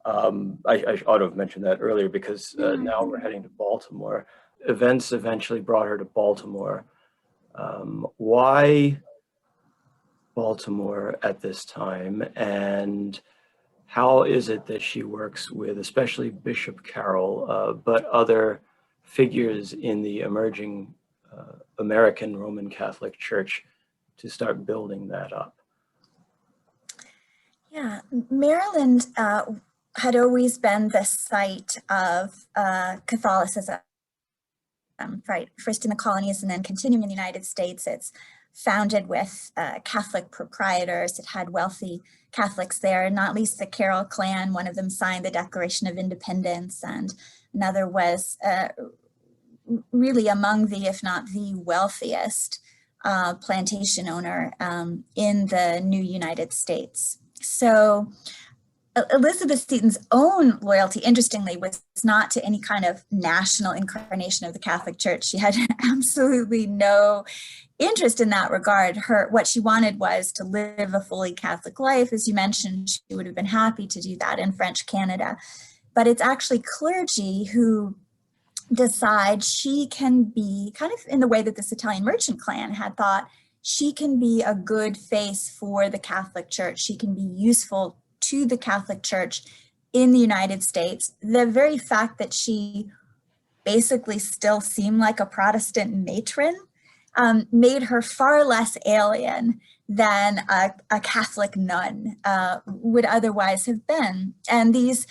S1: I ought to have mentioned that earlier, because now we're heading to Baltimore. Events eventually brought her to Baltimore. Why Baltimore at this time, and how is it that she works with especially Bishop Carroll, but other figures in the emerging American Roman Catholic Church to start building that up?
S2: Yeah, Maryland had always been the site of Catholicism, right? First in the colonies and then continuing in the United States. It's founded with Catholic proprietors. It had wealthy Catholics there, not least the Carroll clan. One of them signed the Declaration of Independence, and another was really among the, if not the wealthiest plantation owner in the new United States. So Elizabeth Seton's own loyalty, interestingly, was not to any kind of national incarnation of the Catholic Church. She had absolutely no interest in that regard. What she wanted was to live a fully Catholic life. As you mentioned, she would have been happy to do that in French Canada. But it's actually clergy who decide she can be, kind of in the way that this Italian merchant clan had thought, she can be a good face for the Catholic Church. She can be useful to the Catholic Church in the United States. The very fact that she basically still seemed like a Protestant matron made her far less alien than a Catholic nun would otherwise have been. And these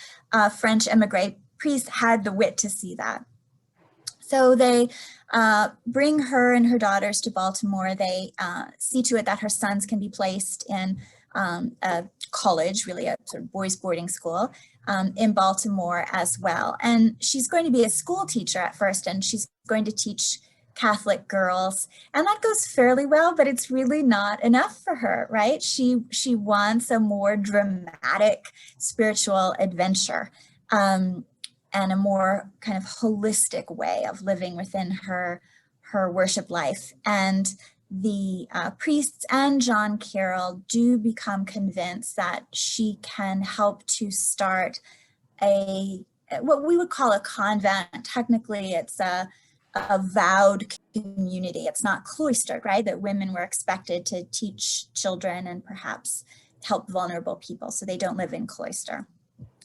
S2: French emigre priests had the wit to see that. So they bring her and her daughters to Baltimore. They see to it that her sons can be placed in a college, really a sort of boys' boarding school in Baltimore as well. And she's going to be a school teacher at first, and she's going to teach Catholic girls. And that goes fairly well, but it's really not enough for her, right? She wants a more dramatic spiritual adventure. And a more kind of holistic way of living within her worship life. And the priests and John Carroll do become convinced that she can help to start what we would call a convent. Technically, it's a vowed community. It's not cloistered, right? That women were expected to teach children and perhaps help vulnerable people, so they don't live in cloister.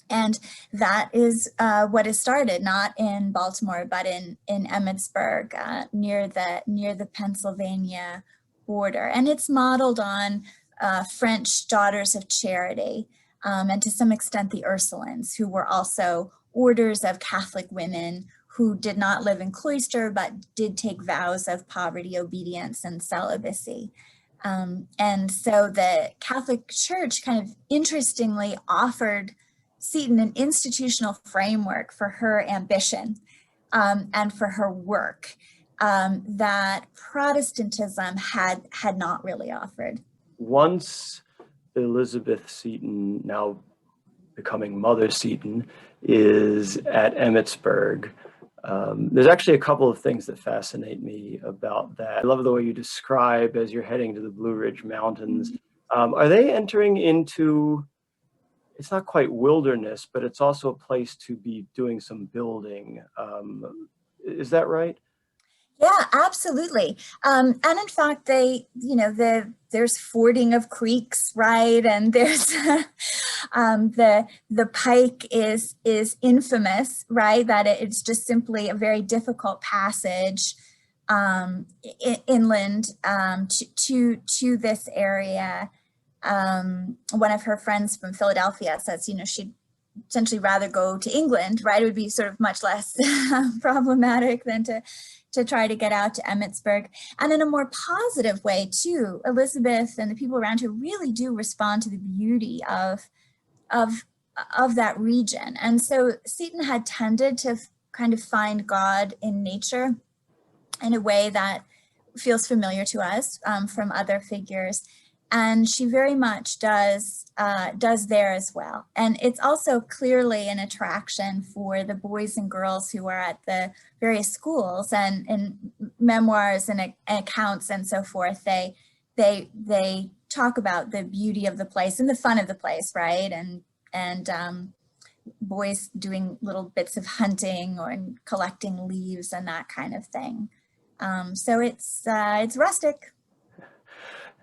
S2: And that is what is started, not in Baltimore, but in Emmitsburg, near the Pennsylvania border. And it's modeled on French Daughters of Charity, and to some extent the Ursulines, who were also orders of Catholic women who did not live in cloister, but did take vows of poverty, obedience, and celibacy. And so the Catholic Church kind of interestingly offered Seton an institutional framework for her ambition and for her work that Protestantism had not really offered.
S1: Once Elizabeth Seton, now becoming Mother Seton, is at Emmitsburg, there's actually a couple of things that fascinate me about that. I love the way you describe as you're heading to the Blue Ridge Mountains. Are they entering into, it's not quite wilderness, but it's also a place to be doing some building. Is that right?
S2: Yeah, absolutely. And in fact, there's fording of creeks, right? And there's the pike is infamous, right? That it's just simply a very difficult passage inland to this area. One of her friends from Philadelphia says, she'd essentially rather go to England, right? It would be sort of much less problematic than to try to get out to Emmitsburg. And in a more positive way too, Elizabeth and the people around her really do respond to the beauty of that region. And so Seton had tended to kind of find God in nature. in a way that feels familiar to us from other figures. And she very much does there as well. And it's also clearly an attraction for the boys and girls who are at the various schools, and in memoirs and accounts and so forth, they talk about the beauty of the place and the fun of the place, right? And boys doing little bits of hunting or collecting leaves and that kind of thing. So it's rustic.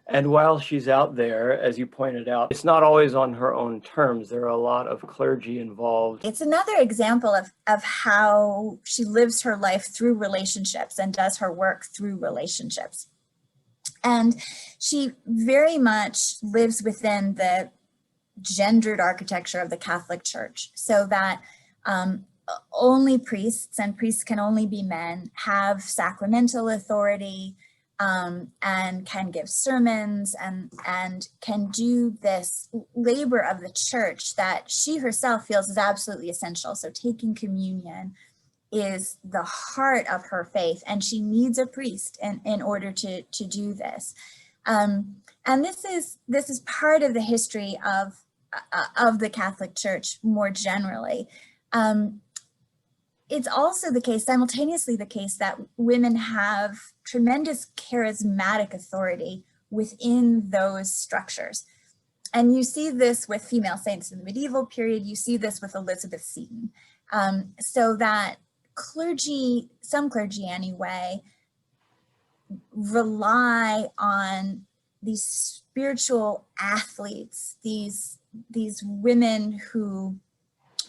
S1: And while she's out there, as you pointed out, it's not always on her own terms. There are a lot of clergy involved.
S2: It's another example of how she lives her life through relationships and does her work through relationships. And she very much lives within the gendered architecture of the Catholic Church, so that only priests, and priests can only be men, have sacramental authority, and can give sermons and can do this labor of the church that she herself feels is absolutely essential. So taking communion is the heart of her faith, and she needs a priest in order to do this. And this is part of the history of the Catholic Church more generally. It's also the case, simultaneously the case, that women have tremendous charismatic authority within those structures. And you see this with female saints in the medieval period. You see this with Elizabeth Seton. So that clergy, some clergy anyway, rely on these spiritual athletes, these women who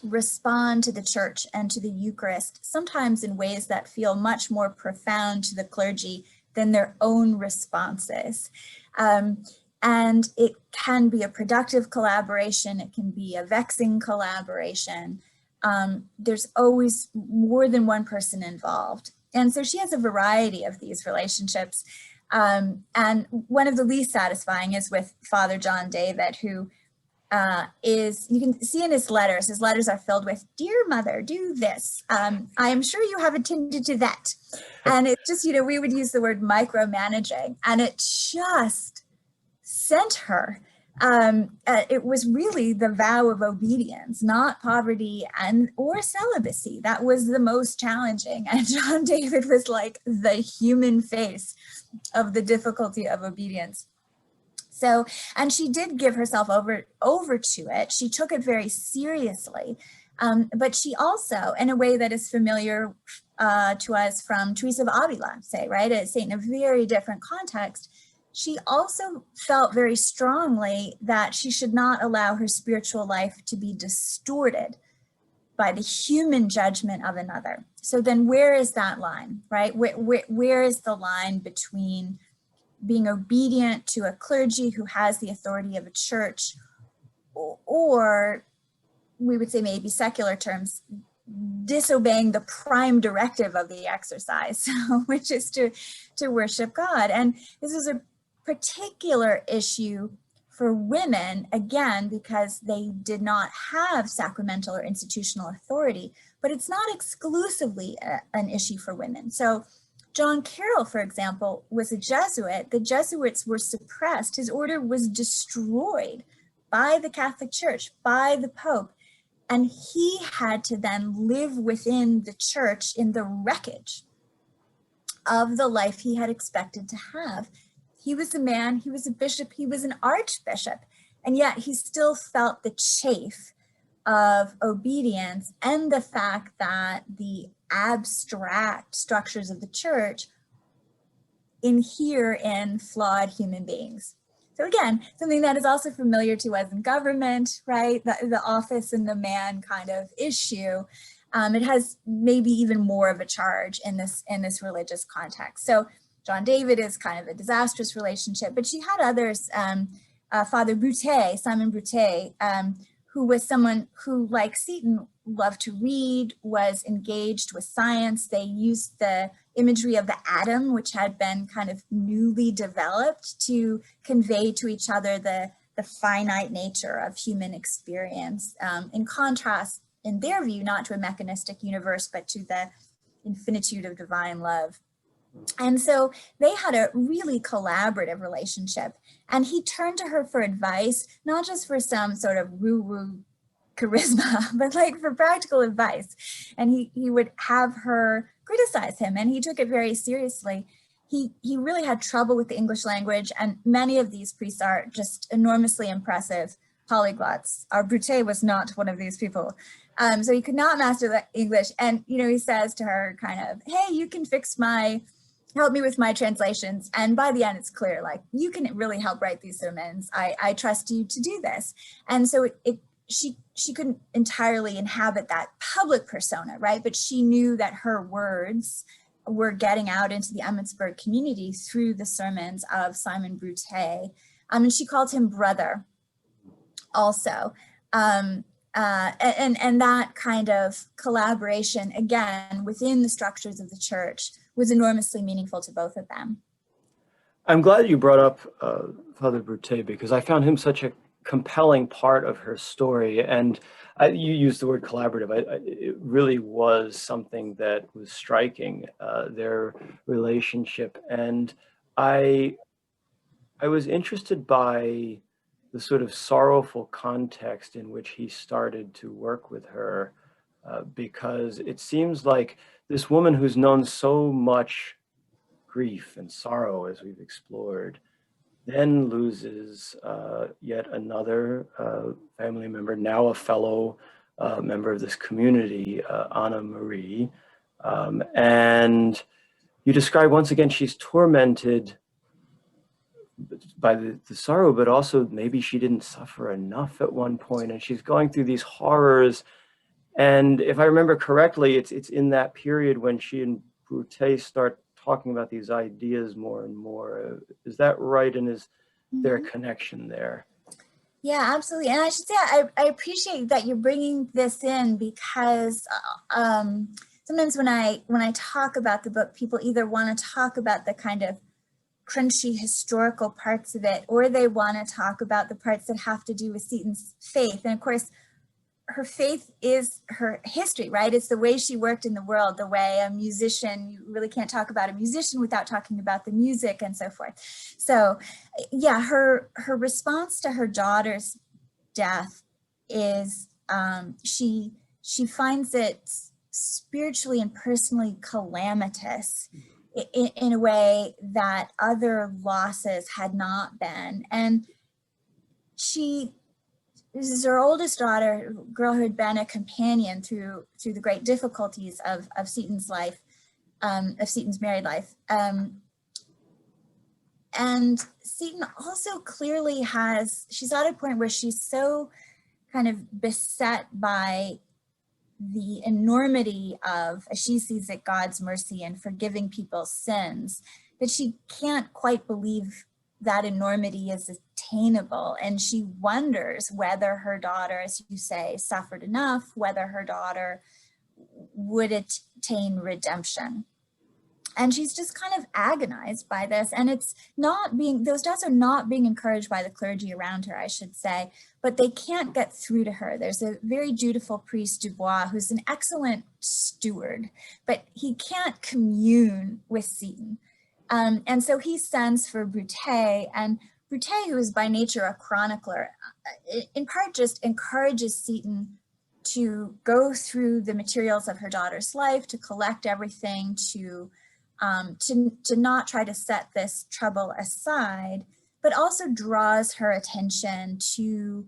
S2: respond to the church and to the Eucharist, sometimes in ways that feel much more profound to the clergy than their own responses. And it can be a productive collaboration. It can be a vexing collaboration. There's always more than one person involved. And so she has a variety of these relationships. And one of the least satisfying is with Father John David, who you can see in his letters are filled with, "Dear Mother, do this. I am sure you have attended to that." And it's just, we would use the word micromanaging, and it just sent her. It was really the vow of obedience, not poverty or celibacy, that was the most challenging. And John David was like the human face of the difficulty of obedience. So, and she did give herself over to it. She took it very seriously, but she also, in a way that is familiar to us from Teresa of Avila, say, right, a saint in a very different context, she also felt very strongly that she should not allow her spiritual life to be distorted by the human judgment of another. So then where is that line, right? Where is the line between being obedient to a clergy who has the authority of a church, or we would say maybe secular terms, disobeying the prime directive of the exercise, which is to worship God? And this is a particular issue for women, again, because they did not have sacramental or institutional authority, but it's not exclusively an issue for women. So John Carroll, for example, was a Jesuit. The Jesuits were suppressed. His order was destroyed by the Catholic Church, by the Pope. And he had to then live within the church in the wreckage of the life he had expected to have. He was a man, he was a bishop, he was an archbishop, and yet he still felt the chafe of obedience and the fact that the abstract structures of the church inhere in flawed human beings. So again, something that is also familiar to us in government, right? The office and the man kind of issue. It has maybe even more of a charge in this religious context. So John David is kind of a disastrous relationship, but she had others. Father Boutet, Simon Boutet, who was someone who, like Seton, loved to read, was engaged with science. They used the imagery of the atom, which had been kind of newly developed, to convey to each other the finite nature of human experience, in contrast, in their view, not to a mechanistic universe, but to the infinitude of divine love. And so they had a really collaborative relationship. And he turned to her for advice, not just for some sort of woo-woo charisma, but like for practical advice. And he would have her criticize him, and he took it very seriously. He really had trouble with the English language, and many of these priests are just enormously impressive polyglots. Our Brute was not one of these people. So he could not master the English. And, you know, he says to her kind of, hey, you can help me with my translations. And by the end, it's clear, like, you can really help write these sermons. I trust you to do this. And so she couldn't entirely inhabit that public persona, right? But she knew that her words were getting out into the Emmitsburg community through the sermons of Simon Brute. And she called him brother also. And that kind of collaboration, again, within the structures of the church, was enormously meaningful to both of them.
S1: I'm glad you brought up Father Brute, because I found him such a compelling part of her story. And you used the word collaborative. It really was something that was striking, their relationship. And I was interested by the sort of sorrowful context in which he started to work with her, because it seems like this woman who's known so much grief and sorrow, as we've explored, then loses yet another family member, now a fellow member of this community, Anna Marie. And you describe, once again, she's tormented by the sorrow, but also maybe she didn't suffer enough at one point, and she's going through these horrors. And if I remember correctly, it's in that period when she and Brute start talking about these ideas more and more. Is that right? And is there a connection there?
S2: Yeah, absolutely. And I should say, I appreciate that you're bringing this in, because sometimes when I talk about the book, people either want to talk about the kind of crunchy historical parts of it, or they want to talk about the parts that have to do with Seton's faith. And of course, her faith is her history, right? It's the way she worked in the world, the way a musician, you really can't talk about a musician without talking about the music and so forth. So yeah, her response to her daughter's death is she finds it spiritually and personally calamitous in a way that other losses had not been. And this is her oldest daughter, girl who had been a companion through the great difficulties of Seton's life, of Seton's married life. And Seton also clearly she's at a point where she's so kind of beset by the enormity of, as she sees it, God's mercy and forgiving people's sins, that she can't quite believe that enormity is attainable. And she wonders whether her daughter, as you say, suffered enough, whether her daughter would attain redemption. And she's just kind of agonized by this. And those deaths are not being encouraged by the clergy around her, I should say, but they can't get through to her. There's a very dutiful priest, Dubois, who's an excellent steward, but he can't commune with Seton. And so he sends for Brute, and Brute, who is by nature a chronicler, in part just encourages Seton to go through the materials of her daughter's life, to collect everything, to not try to set this trouble aside, but also draws her attention to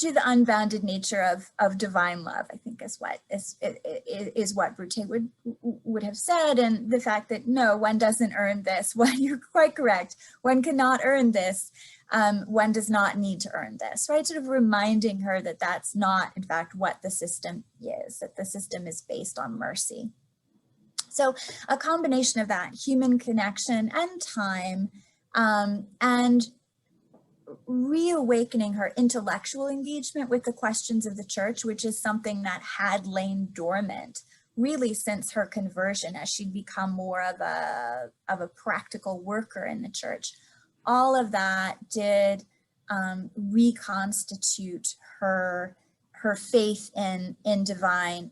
S2: the unbounded nature of divine love, I think is what Brute would have said. And the fact that no, one doesn't earn this. Well, you're quite correct. One cannot earn this. One does not need to earn this, right? Sort of reminding her that that's not, in fact, what the system is, that the system is based on mercy. So a combination of that, human connection and time, and reawakening her intellectual engagement with the questions of the church, which is something that had lain dormant really since her conversion, as she'd become more of a practical worker in the church. All of that did reconstitute her her faith in divine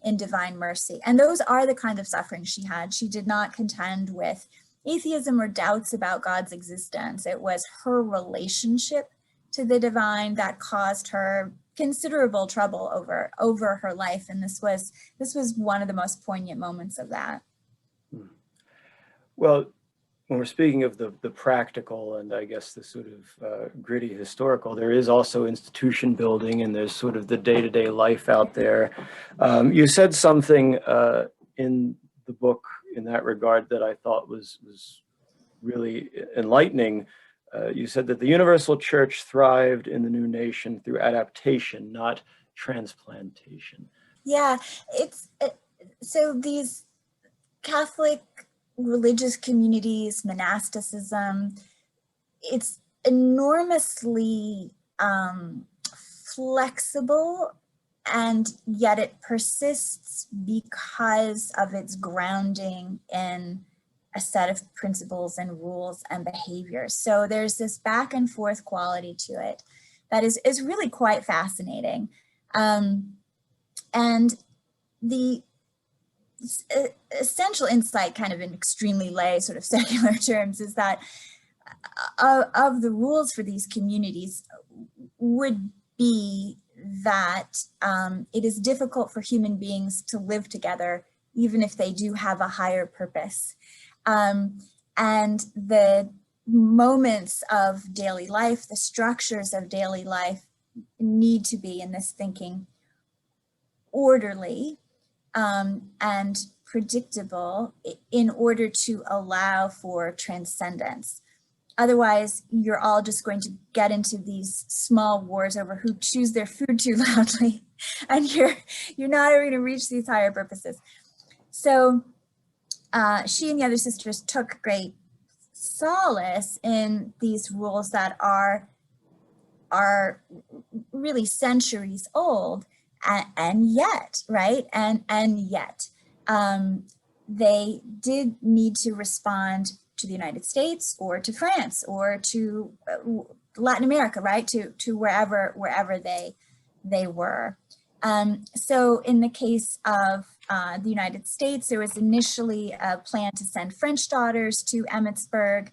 S2: mercy. And those are the kind of suffering she had. She did not contend with atheism or doubts about God's existence. It was her relationship to the divine that caused her considerable trouble over her life. And this was one of the most poignant moments of that.
S1: Well, when we're speaking of the practical and I guess the sort of gritty historical, there is also institution building, and there's sort of the day-to-day life out there. You said something in the book in that regard that I thought was really enlightening. You said that the universal church thrived in the new nation through adaptation, not transplantation.
S2: Yeah, so these Catholic religious communities, monasticism, it's enormously flexible, and yet it persists because of its grounding in a set of principles and rules and behaviors. So there's this back and forth quality to it that is really quite fascinating. And the essential insight, kind of in extremely lay sort of secular terms, is that of the rules for these communities would be that it is difficult for human beings to live together, even if they do have a higher purpose. And the moments of daily life, the structures of daily life, need to be, in this thinking, orderly and predictable in order to allow for transcendence. Otherwise, you're all just going to get into these small wars over who chews their food too loudly, and you're not going to reach these higher purposes. So she and the other sisters took great solace in these rules that are really centuries old, and yet, right? And yet, they did need to respond to the United States or to France or to Latin America, right? To wherever they were. So in the case of the United States, there was initially a plan to send French daughters to Emmitsburg.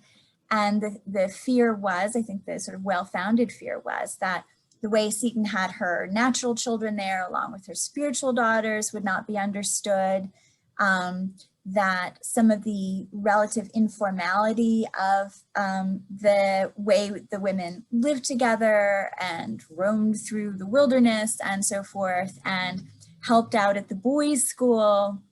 S2: And the fear was, I think the sort of well-founded fear was, that the way Seton had her natural children there, along with her spiritual daughters, would not be understood. That some of the relative informality of the way the women lived together and roamed through the wilderness and so forth, and helped out at the boys' school,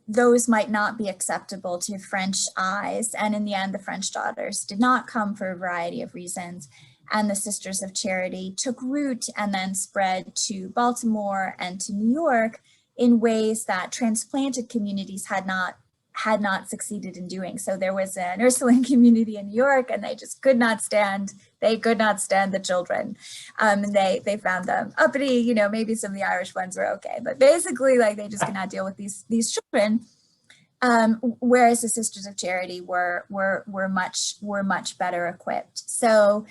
S2: those might not be acceptable to French eyes. And in the end, the French daughters did not come for a variety of reasons. And the Sisters of Charity took root and then spread to Baltimore and to New York in ways that transplanted communities had not succeeded in doing. So there was an Ursuline community in New York, and they just could not stand the children. And they found them uppity, you know, maybe some of the Irish ones were okay, but basically, like, they just could not deal with these children. Whereas the Sisters of Charity were much better equipped. So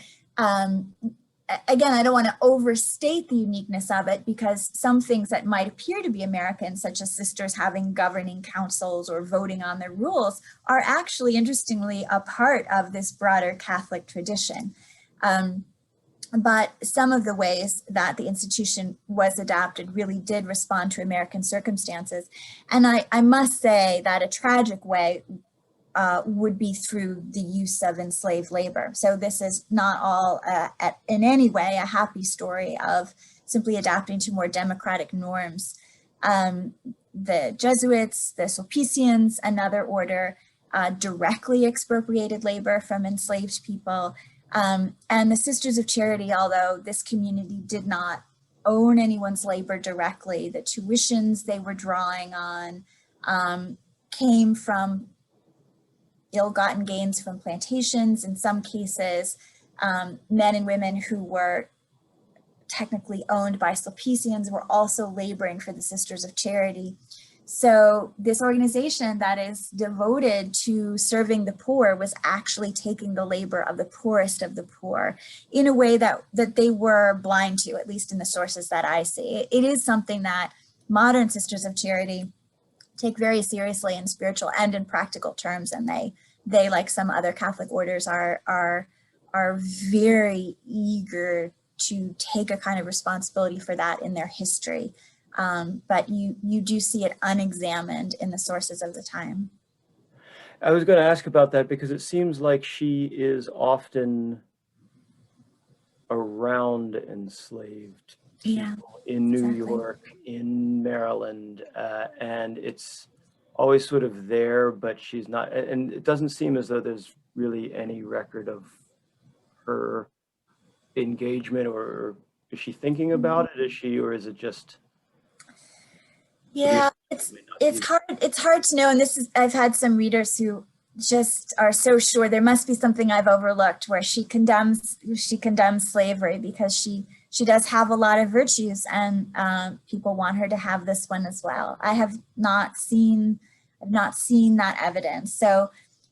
S2: again, I don't want to overstate the uniqueness of it, because some things that might appear to be American, such as sisters having governing councils or voting on their rules, are actually, interestingly, a part of this broader Catholic tradition. But some of the ways that the institution was adapted really did respond to American circumstances. And I must say that a tragic way would be through the use of enslaved labor. So this is not all in any way a happy story of simply adapting to more democratic norms. The Jesuits, the Sulpicians, another order, directly expropriated labor from enslaved people. And the Sisters of Charity, although this community did not own anyone's labor directly, the tuitions they were drawing on came from ill-gotten gains from plantations. In some cases, men and women who were technically owned by Sulpicians were also laboring for the Sisters of Charity. So this organization that is devoted to serving the poor was actually taking the labor of the poorest of the poor in a way that they were blind to, at least in the sources that I see. It is something that modern Sisters of Charity take very seriously in spiritual and in practical terms, and they like some other Catholic orders are very eager to take a kind of responsibility for that in their history. But you do see it unexamined in the sources of the time.
S1: I was going to ask about that because it seems like she is often around enslaved people in New York, in Maryland, and it's always sort of there, but she's not, and it doesn't seem as though there's really any record of her engagement, or is she thinking about it? Is she, or is it just?
S2: Yeah, it's hard to know. And this is, I've had some readers who just are so sure there must be something I've overlooked, where she condemns slavery because she does have a lot of virtues, and people want her to have this one as well. I've not seen that evidence. So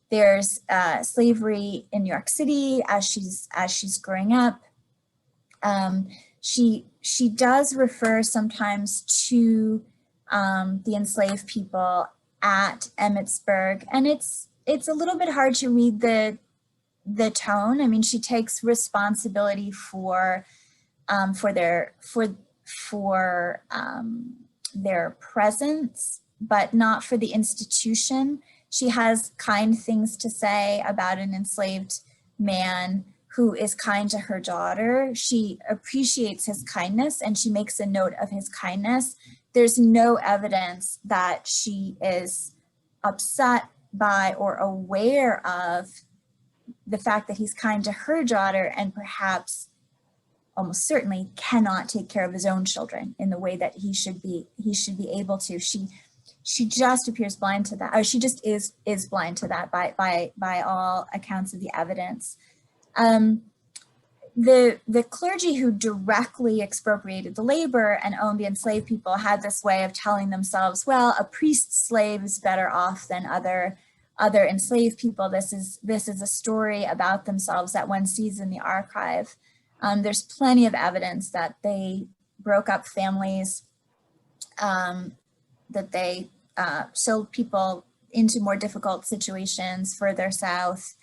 S2: there's slavery in New York City as she's growing up. She does refer sometimes to the enslaved people at Emmitsburg, and it's a little bit hard to read the tone. I mean, she takes responsibility for their presence, but not for the institution. She has kind things to say about an enslaved man who is kind to her daughter. She appreciates his kindness and she makes a note of his kindness. There's no evidence that she is upset by or aware of the fact that he's kind to her daughter, and perhaps almost certainly cannot take care of his own children in the way that he should be able to. She just appears blind to that, or she just is blind to that by all accounts of the evidence. The clergy who directly expropriated the labor and owned the enslaved people had this way of telling themselves, well, a priest's slave is better off than other enslaved people. This is a story about themselves that one sees in the archive. There's plenty of evidence that they broke up families, that they sold people into more difficult situations further south,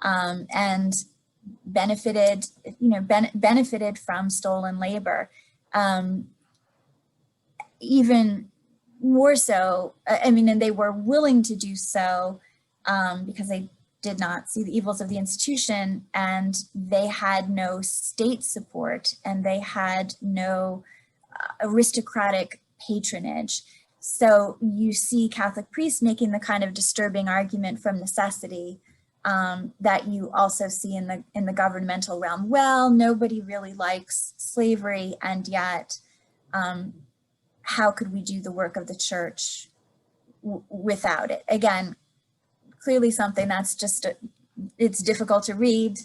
S2: and benefited from stolen labor. Even more so, I mean, and they were willing to do so because they did not see the evils of the institution, and they had no state support, and they had no aristocratic patronage. So you see Catholic priests making the kind of disturbing argument from necessity that you also see in the governmental realm. Well, nobody really likes slavery, and yet how could we do the work of the church without it? Again, clearly something that's just it's difficult to read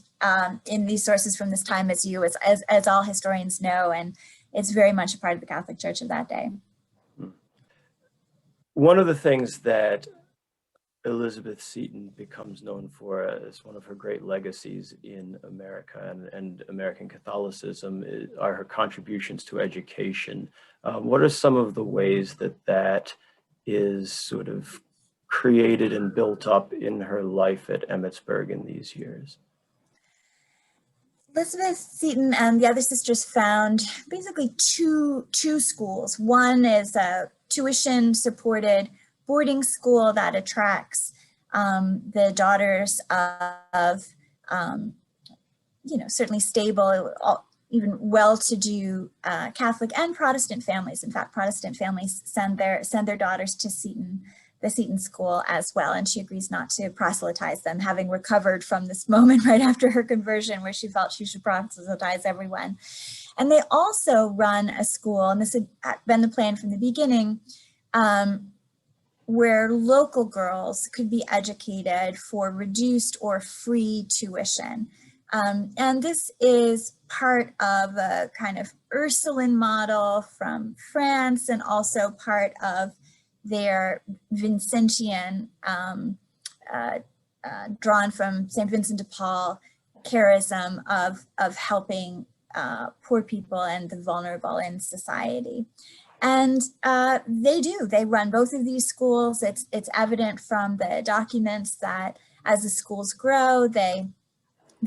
S2: in these sources from this time, as all historians know, and it's very much a part of the Catholic Church of that day.
S1: One of the things that Elizabeth Seton becomes known for as one of her great legacies in America and American Catholicism are her contributions to education. What are some of the ways that is sort of created and built up in her life at Emmitsburg in these years?
S2: Elizabeth Seton and the other sisters found basically two schools. One is a tuition-supported boarding school that attracts the daughters of, certainly stable, even well-to-do Catholic and Protestant families. In fact, Protestant families send their daughters to the Seton school as well, and she agrees not to proselytize them, having recovered from this moment right after her conversion where she felt she should proselytize everyone. And they also run a school, and this had been the plan from the beginning, where local girls could be educated for reduced or free tuition. And this is part of a kind of Ursuline model from France, and also part of they're Vincentian, drawn from St. Vincent de Paul, charism of helping poor people and the vulnerable in society. And they run both of these schools. It's evident from the documents that as the schools grow, they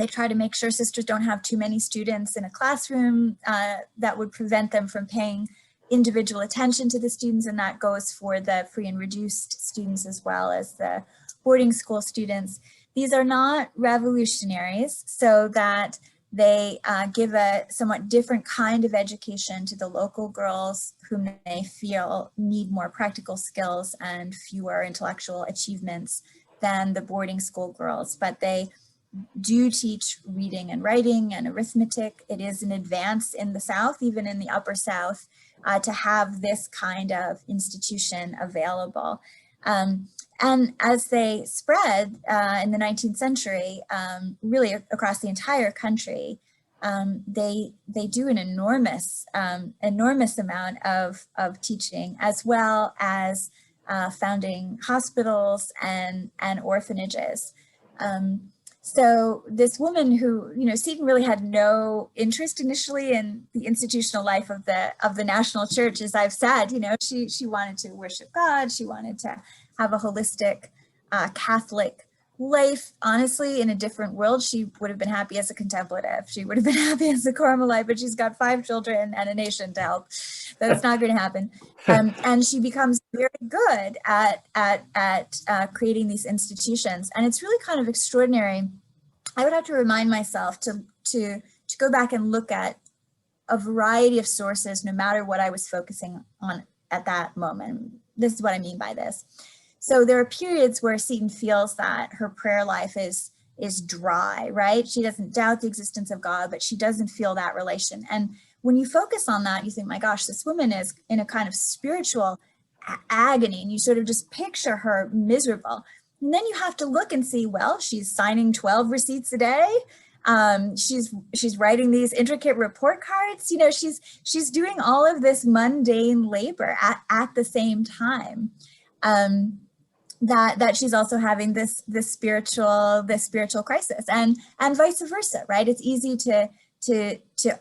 S2: try to make sure sisters don't have too many students in a classroom that would prevent them from paying individual attention to the students, and that goes for the free and reduced students as well as the boarding school students. These are not revolutionaries, so that they give a somewhat different kind of education to the local girls whom they feel need more practical skills and fewer intellectual achievements than the boarding school girls, but they do teach reading and writing and arithmetic. It is an advance in the South, even in the Upper South, to have this kind of institution available. And as they spread in the 19th century, really across the entire country, they do an enormous amount of teaching, as well as founding hospitals and orphanages. So this woman who, Seton really had no interest initially in the institutional life of the national church, as I've said, she wanted to worship God. She wanted to have a holistic Catholic life. Honestly, in a different world, she would have been happy as a contemplative. She would have been happy as a Carmelite, but she's got 5 children and a nation to help. That's not going to happen. And she becomes very good at creating these institutions. And it's really kind of extraordinary. I would have to remind myself to go back and look at a variety of sources, no matter what I was focusing on at that moment. This is what I mean by this. So there are periods where Seton feels that her prayer life is dry, right? She doesn't doubt the existence of God, but she doesn't feel that relation. And when you focus on that, you think, my gosh, this woman is in a kind of spiritual agony, and you sort of just picture her miserable. And then you have to look and see, well, she's signing 12 receipts a day. She's writing these intricate report cards. She's doing all of this mundane labor at the same time. That she's also having this spiritual crisis, and vice versa, right? It's easy to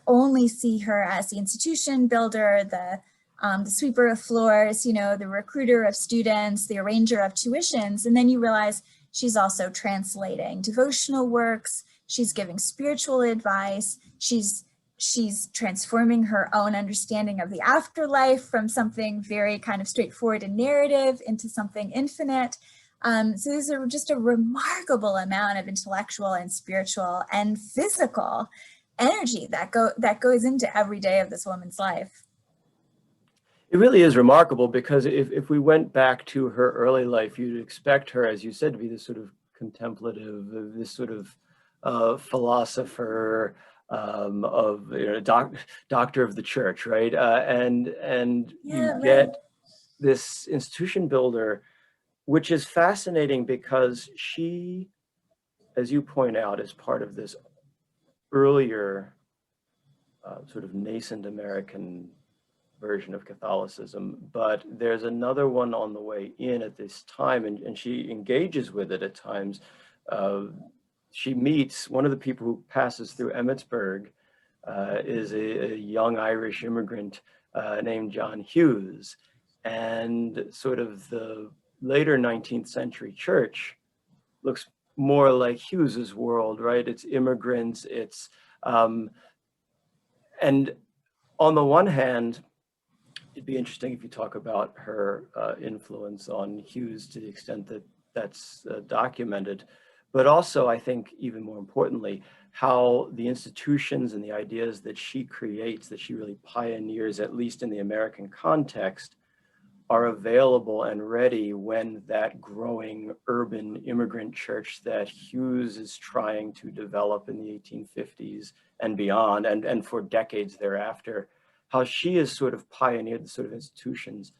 S2: only see her as the institution builder, the sweeper of floors, the recruiter of students, the arranger of tuitions, and then you realize she's also translating devotional works. She's giving spiritual advice. She's transforming her own understanding of the afterlife from something very kind of straightforward and narrative into something infinite. So there's just a remarkable amount of intellectual and spiritual and physical energy that goes into every day of this woman's life.
S1: It really is remarkable, because if we went back to her early life, you'd expect her, as you said, to be this sort of contemplative, this sort of philosopher, doctor of the church, right? And you get this institution builder, which is fascinating because she, as you point out, is part of this earlier sort of nascent American version of Catholicism, but there's another one on the way in at this time, and she engages with it at times. She meets one of the people who passes through Emmitsburg, is a young Irish immigrant named John Hughes, and sort of the later 19th century church looks more like Hughes's world, right? It's immigrants, it's and on the one hand, it'd be interesting if you talk about her influence on Hughes to the extent that that's documented, but also I think even more importantly, how the institutions and the ideas that she creates, that she really pioneers, at least in the American context, are available and ready when that growing urban immigrant church that Hughes is trying to develop in the 1850s and beyond, and for decades thereafter, how she has sort of pioneered the sort of institutions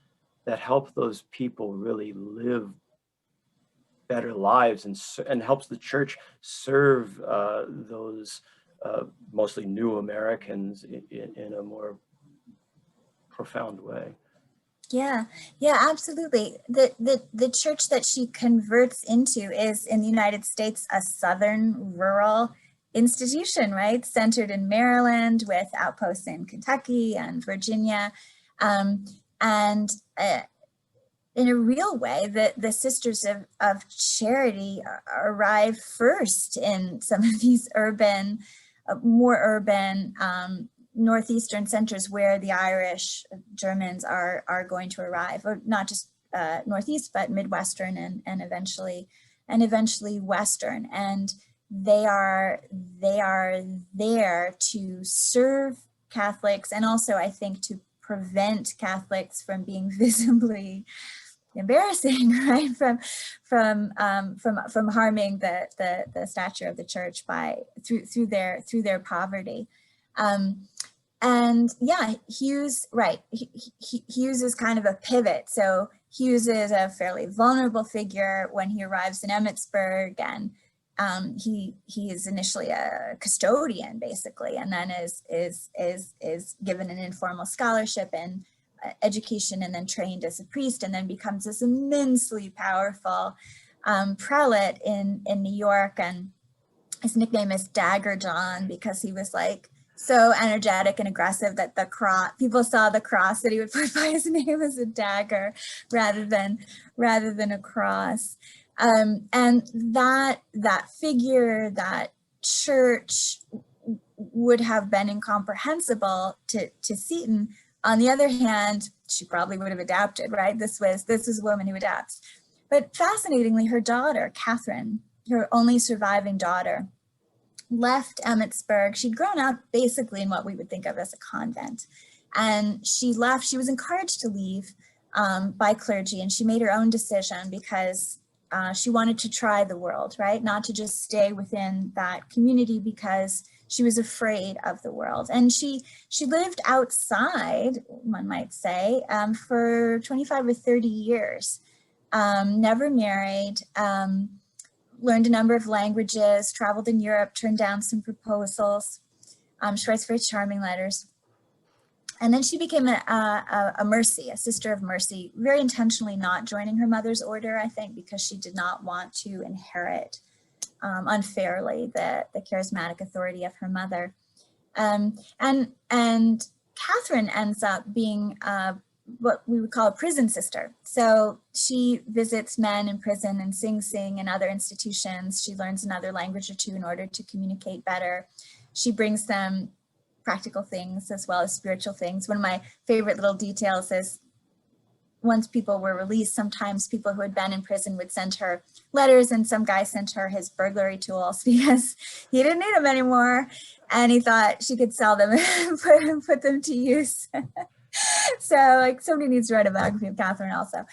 S1: that help those people really live better lives, and helps the church serve those mostly new Americans in a more profound way.
S2: Yeah, yeah, absolutely. The church that she converts into is in the United States a southern rural institution, right? Centered in Maryland with outposts in Kentucky and Virginia. Um, and in a real way, the Sisters of Charity arrive first in some of these urban, more urban northeastern centers where the Irish Germans are going to arrive, or not just northeast, but midwestern and eventually western. And they are there to serve Catholics, and also I think to prevent Catholics from being visibly embarrassing, right? From harming the stature of the church by through their poverty. And yeah, Hughes, right, Hughes is kind of a pivot. So Hughes is a fairly vulnerable figure when he arrives in Emmitsburg, and he is initially a custodian, basically, and then is given an informal scholarship and education, and then trained as a priest, and then becomes this immensely powerful prelate in New York. And his nickname is Dagger John because he was like so energetic and aggressive that the cross, people saw the cross that he would put by his name as a dagger rather than a cross. And that figure, that church, would have been incomprehensible to Seton. On the other hand, she probably would have adapted, right? This was a woman who adapts. But fascinatingly, her daughter, Catherine, her only surviving daughter, left Emmitsburg. She'd grown up basically in what we would think of as a convent. And she left, she was encouraged to leave by clergy, and she made her own decision because she wanted to try the world, right? Not to just stay within that community because she was afraid of the world. And she lived outside, one might say, for 25 or 30 years, never married, learned a number of languages, traveled in Europe, turned down some proposals. She writes very charming letters. And then she became a Mercy, a Sister of Mercy, very intentionally not joining her mother's order, I think, because she did not want to inherit unfairly the charismatic authority of her mother. And Catherine ends up being what we would call a prison sister. So she visits men in prison and sing in other institutions. She learns another language or two in order to communicate better. She brings them practical things as well as spiritual things. One of my favorite little details is once people were released, sometimes people who had been in prison would send her letters, and some guy sent her his burglary tools because he didn't need them anymore, and he thought she could sell them and put them to use. So like somebody needs to write a biography of Catherine also.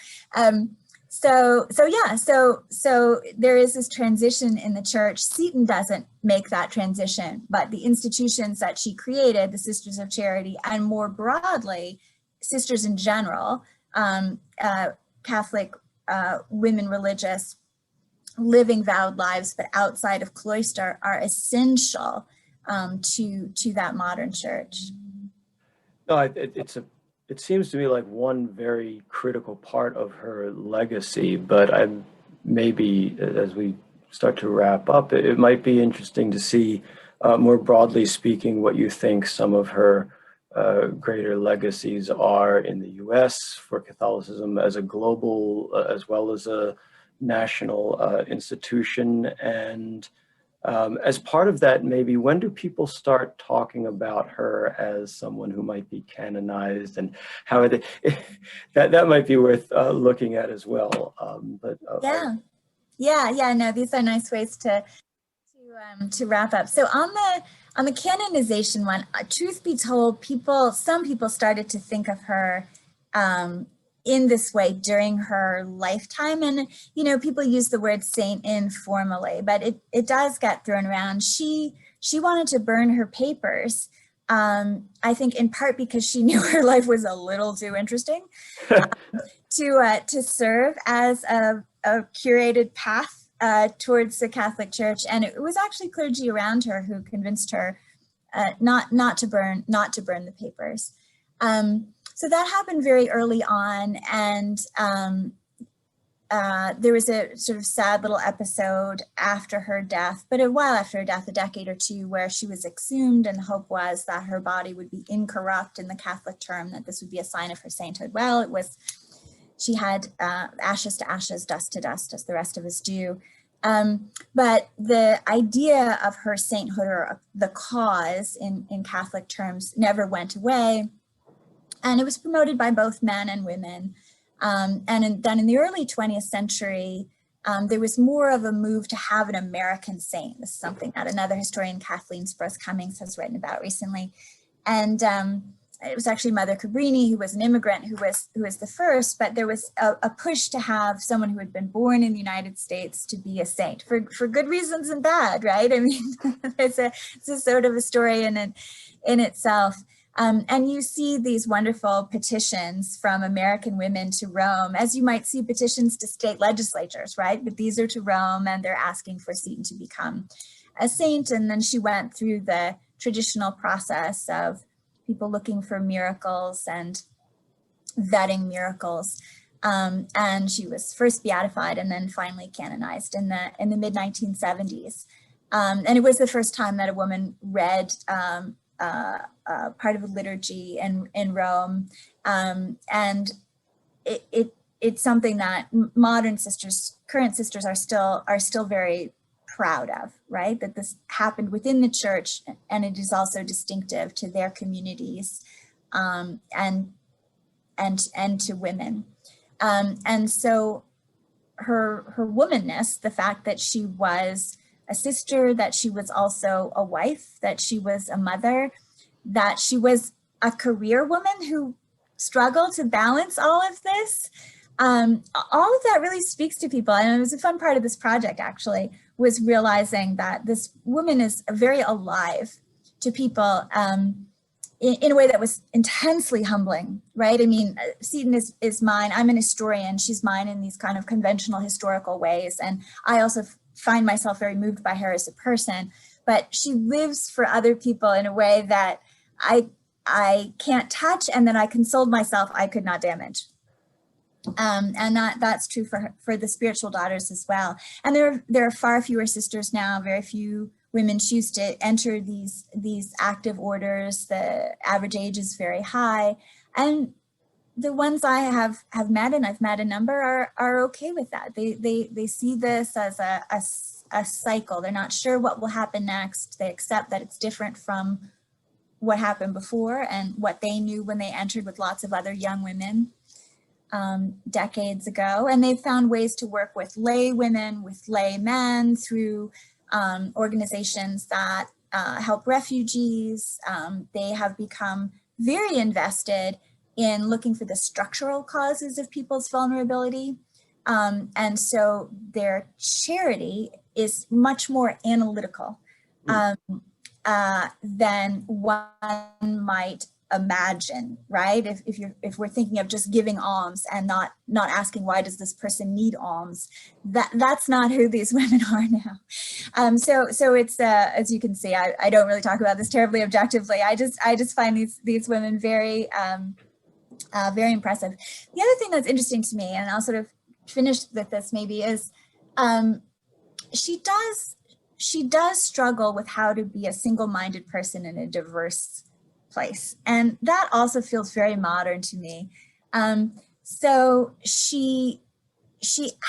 S2: So there is this transition in the church. Seton doesn't make that transition, but the institutions that she created, the Sisters of Charity, and more broadly, sisters in general, Catholic women religious, living vowed lives, but outside of cloister, are essential to that modern church.
S1: No, it seems to me like one very critical part of her legacy, but maybe as we start to wrap up, it might be interesting to see, more broadly speaking, what you think some of her greater legacies are in the US for Catholicism as a global, as well as a national institution. And as part of that, maybe when do people start talking about her as someone who might be canonized, and how are they, that might be worth looking at as well.
S2: No, these are nice ways to wrap up. So on the canonization one, truth be told, some people started to think of her in this way during her lifetime. And, people use the word saint informally, but it does get thrown around. She wanted to burn her papers, I think in part because she knew her life was a little too interesting to serve as a curated path towards the Catholic Church. And it was actually clergy around her who convinced her not to burn the papers. So that happened very early on, and there was a sort of sad little episode after her death, but a while after her death, a decade or two, where she was exhumed, and the hope was that her body would be incorrupt, in the Catholic term, that this would be a sign of her sainthood. Well, it was, she had ashes to ashes, dust to dust, as the rest of us do. But the idea of her sainthood, or the cause in Catholic terms, never went away. And it was promoted by both men and women. Then in the early 20th century, there was more of a move to have an American saint. This is something that another historian, Kathleen Sprouse Cummings, has written about recently. And it was actually Mother Cabrini, who was an immigrant, who was the first, but there was a push to have someone who had been born in the United States to be a saint, for good reasons and bad, right? I mean, it's a sort of a story in itself. And you see these wonderful petitions from American women to Rome, as you might see petitions to state legislatures, right? But these are to Rome, and they're asking for Seton to become a saint. And then she went through the traditional process of people looking for miracles and vetting miracles. And she was first beatified and then finally canonized in the mid-1970s. And it was the first time that a woman read part of a liturgy in Rome, and it's something that modern sisters, current sisters, are still very proud of, right? That this happened within the church, and it is also distinctive to their communities, and to women, and so her womanness, the fact that she was a sister, that she was also a wife, that she was a mother, that she was a career woman who struggled to balance all of this. All of that really speaks to people. And it was a fun part of this project, actually, was realizing that this woman is very alive to people in a way that was intensely humbling, right? I mean, Seton is mine. I'm an historian. She's mine in these kind of conventional historical ways. And I also find myself very moved by her as a person, but she lives for other people in a way that I can't touch, and that I consoled myself I could not damage. And that's true for the spiritual daughters as well. And there are far fewer sisters now. Very few women choose to enter these active orders. The average age is very high, and the ones I have met, and I've met a number, are okay with that. They see this as a cycle. They're not sure what will happen next. They accept that it's different from what happened before and what they knew when they entered with lots of other young women decades ago. And they've found ways to work with lay women, with lay men, through organizations that help refugees. They have become very invested in looking for the structural causes of people's vulnerability. And so their charity is much more analytical than one might imagine, right? If we're thinking of just giving alms and not asking, why does this person need alms? That's not who these women are now. So it's as you can see, I don't really talk about this terribly objectively. I just find these women very very impressive. The other thing that's interesting to me, and I'll sort of finish with this maybe, is she does struggle with how to be a single-minded person in a diverse place. And that also feels very modern to me. So she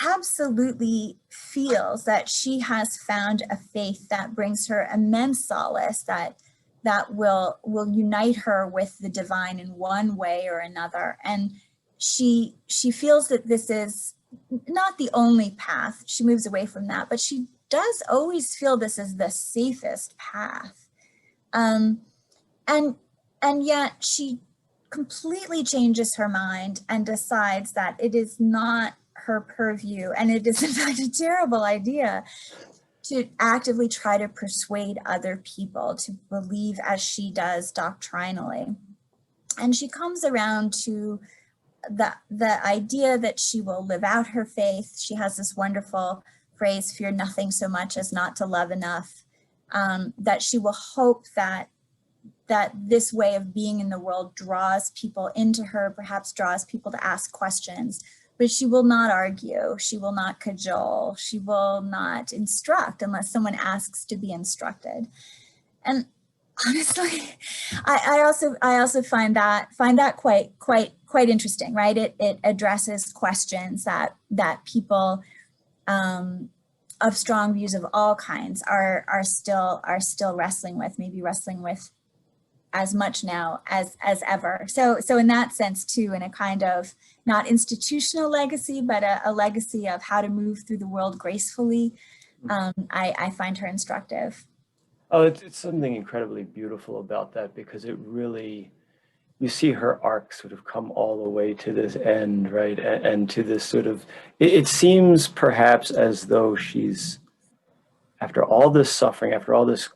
S2: absolutely feels that she has found a faith that brings her immense solace, that will unite her with the divine in one way or another. And she feels that this is not the only path. She moves away from that, but she does always feel this is the safest path. And yet she completely changes her mind and decides that it is not her purview, and it is in fact a terrible idea to actively try to persuade other people to believe as she does doctrinally. And she comes around to the idea that she will live out her faith. She has this wonderful phrase, fear nothing so much as not to love enough, that she will hope that that this way of being in the world draws people into her, perhaps draws people to ask questions, but she will not argue, she will not cajole, she will not instruct unless someone asks to be instructed. And honestly, I also find that quite interesting, right? It addresses questions that people of strong views of all kinds are still wrestling with, maybe wrestling with as much now as ever. So in that sense too, in a kind of not institutional legacy, but a legacy of how to move through the world gracefully, I find her instructive.
S1: Oh, it's something incredibly beautiful about that, because it really, you see her arc sort of come all the way to this end, right? And to this sort of, it seems perhaps as though she's, after all this suffering, after all this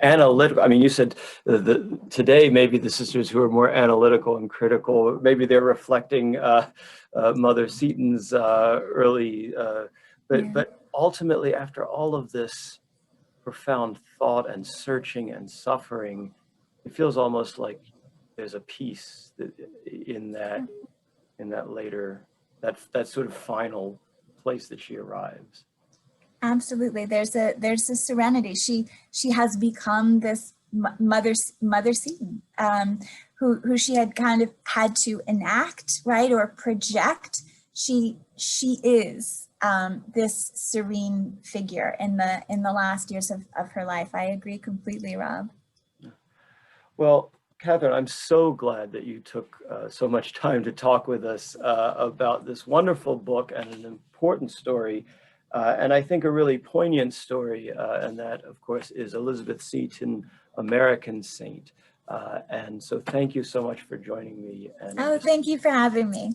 S1: analytical, I mean, you said today maybe the sisters who are more analytical and critical, maybe they're reflecting Mother Seton's early, but ultimately after all of this profound thought and searching and suffering, it feels almost like there's a peace in that later, that sort of final place that she arrives.
S2: Absolutely, there's a serenity. She has become this Mother Seton, who she had kind of had to enact, right, or project. She is this serene figure in the last years of her life. I agree completely, Rob.
S1: Well, Catherine, I'm so glad that you took so much time to talk with us about this wonderful book and an important story, and I think a really poignant story, and that, of course, is Elizabeth Seton, American Saint. And so thank you so much for joining me. And
S2: thank you for having me.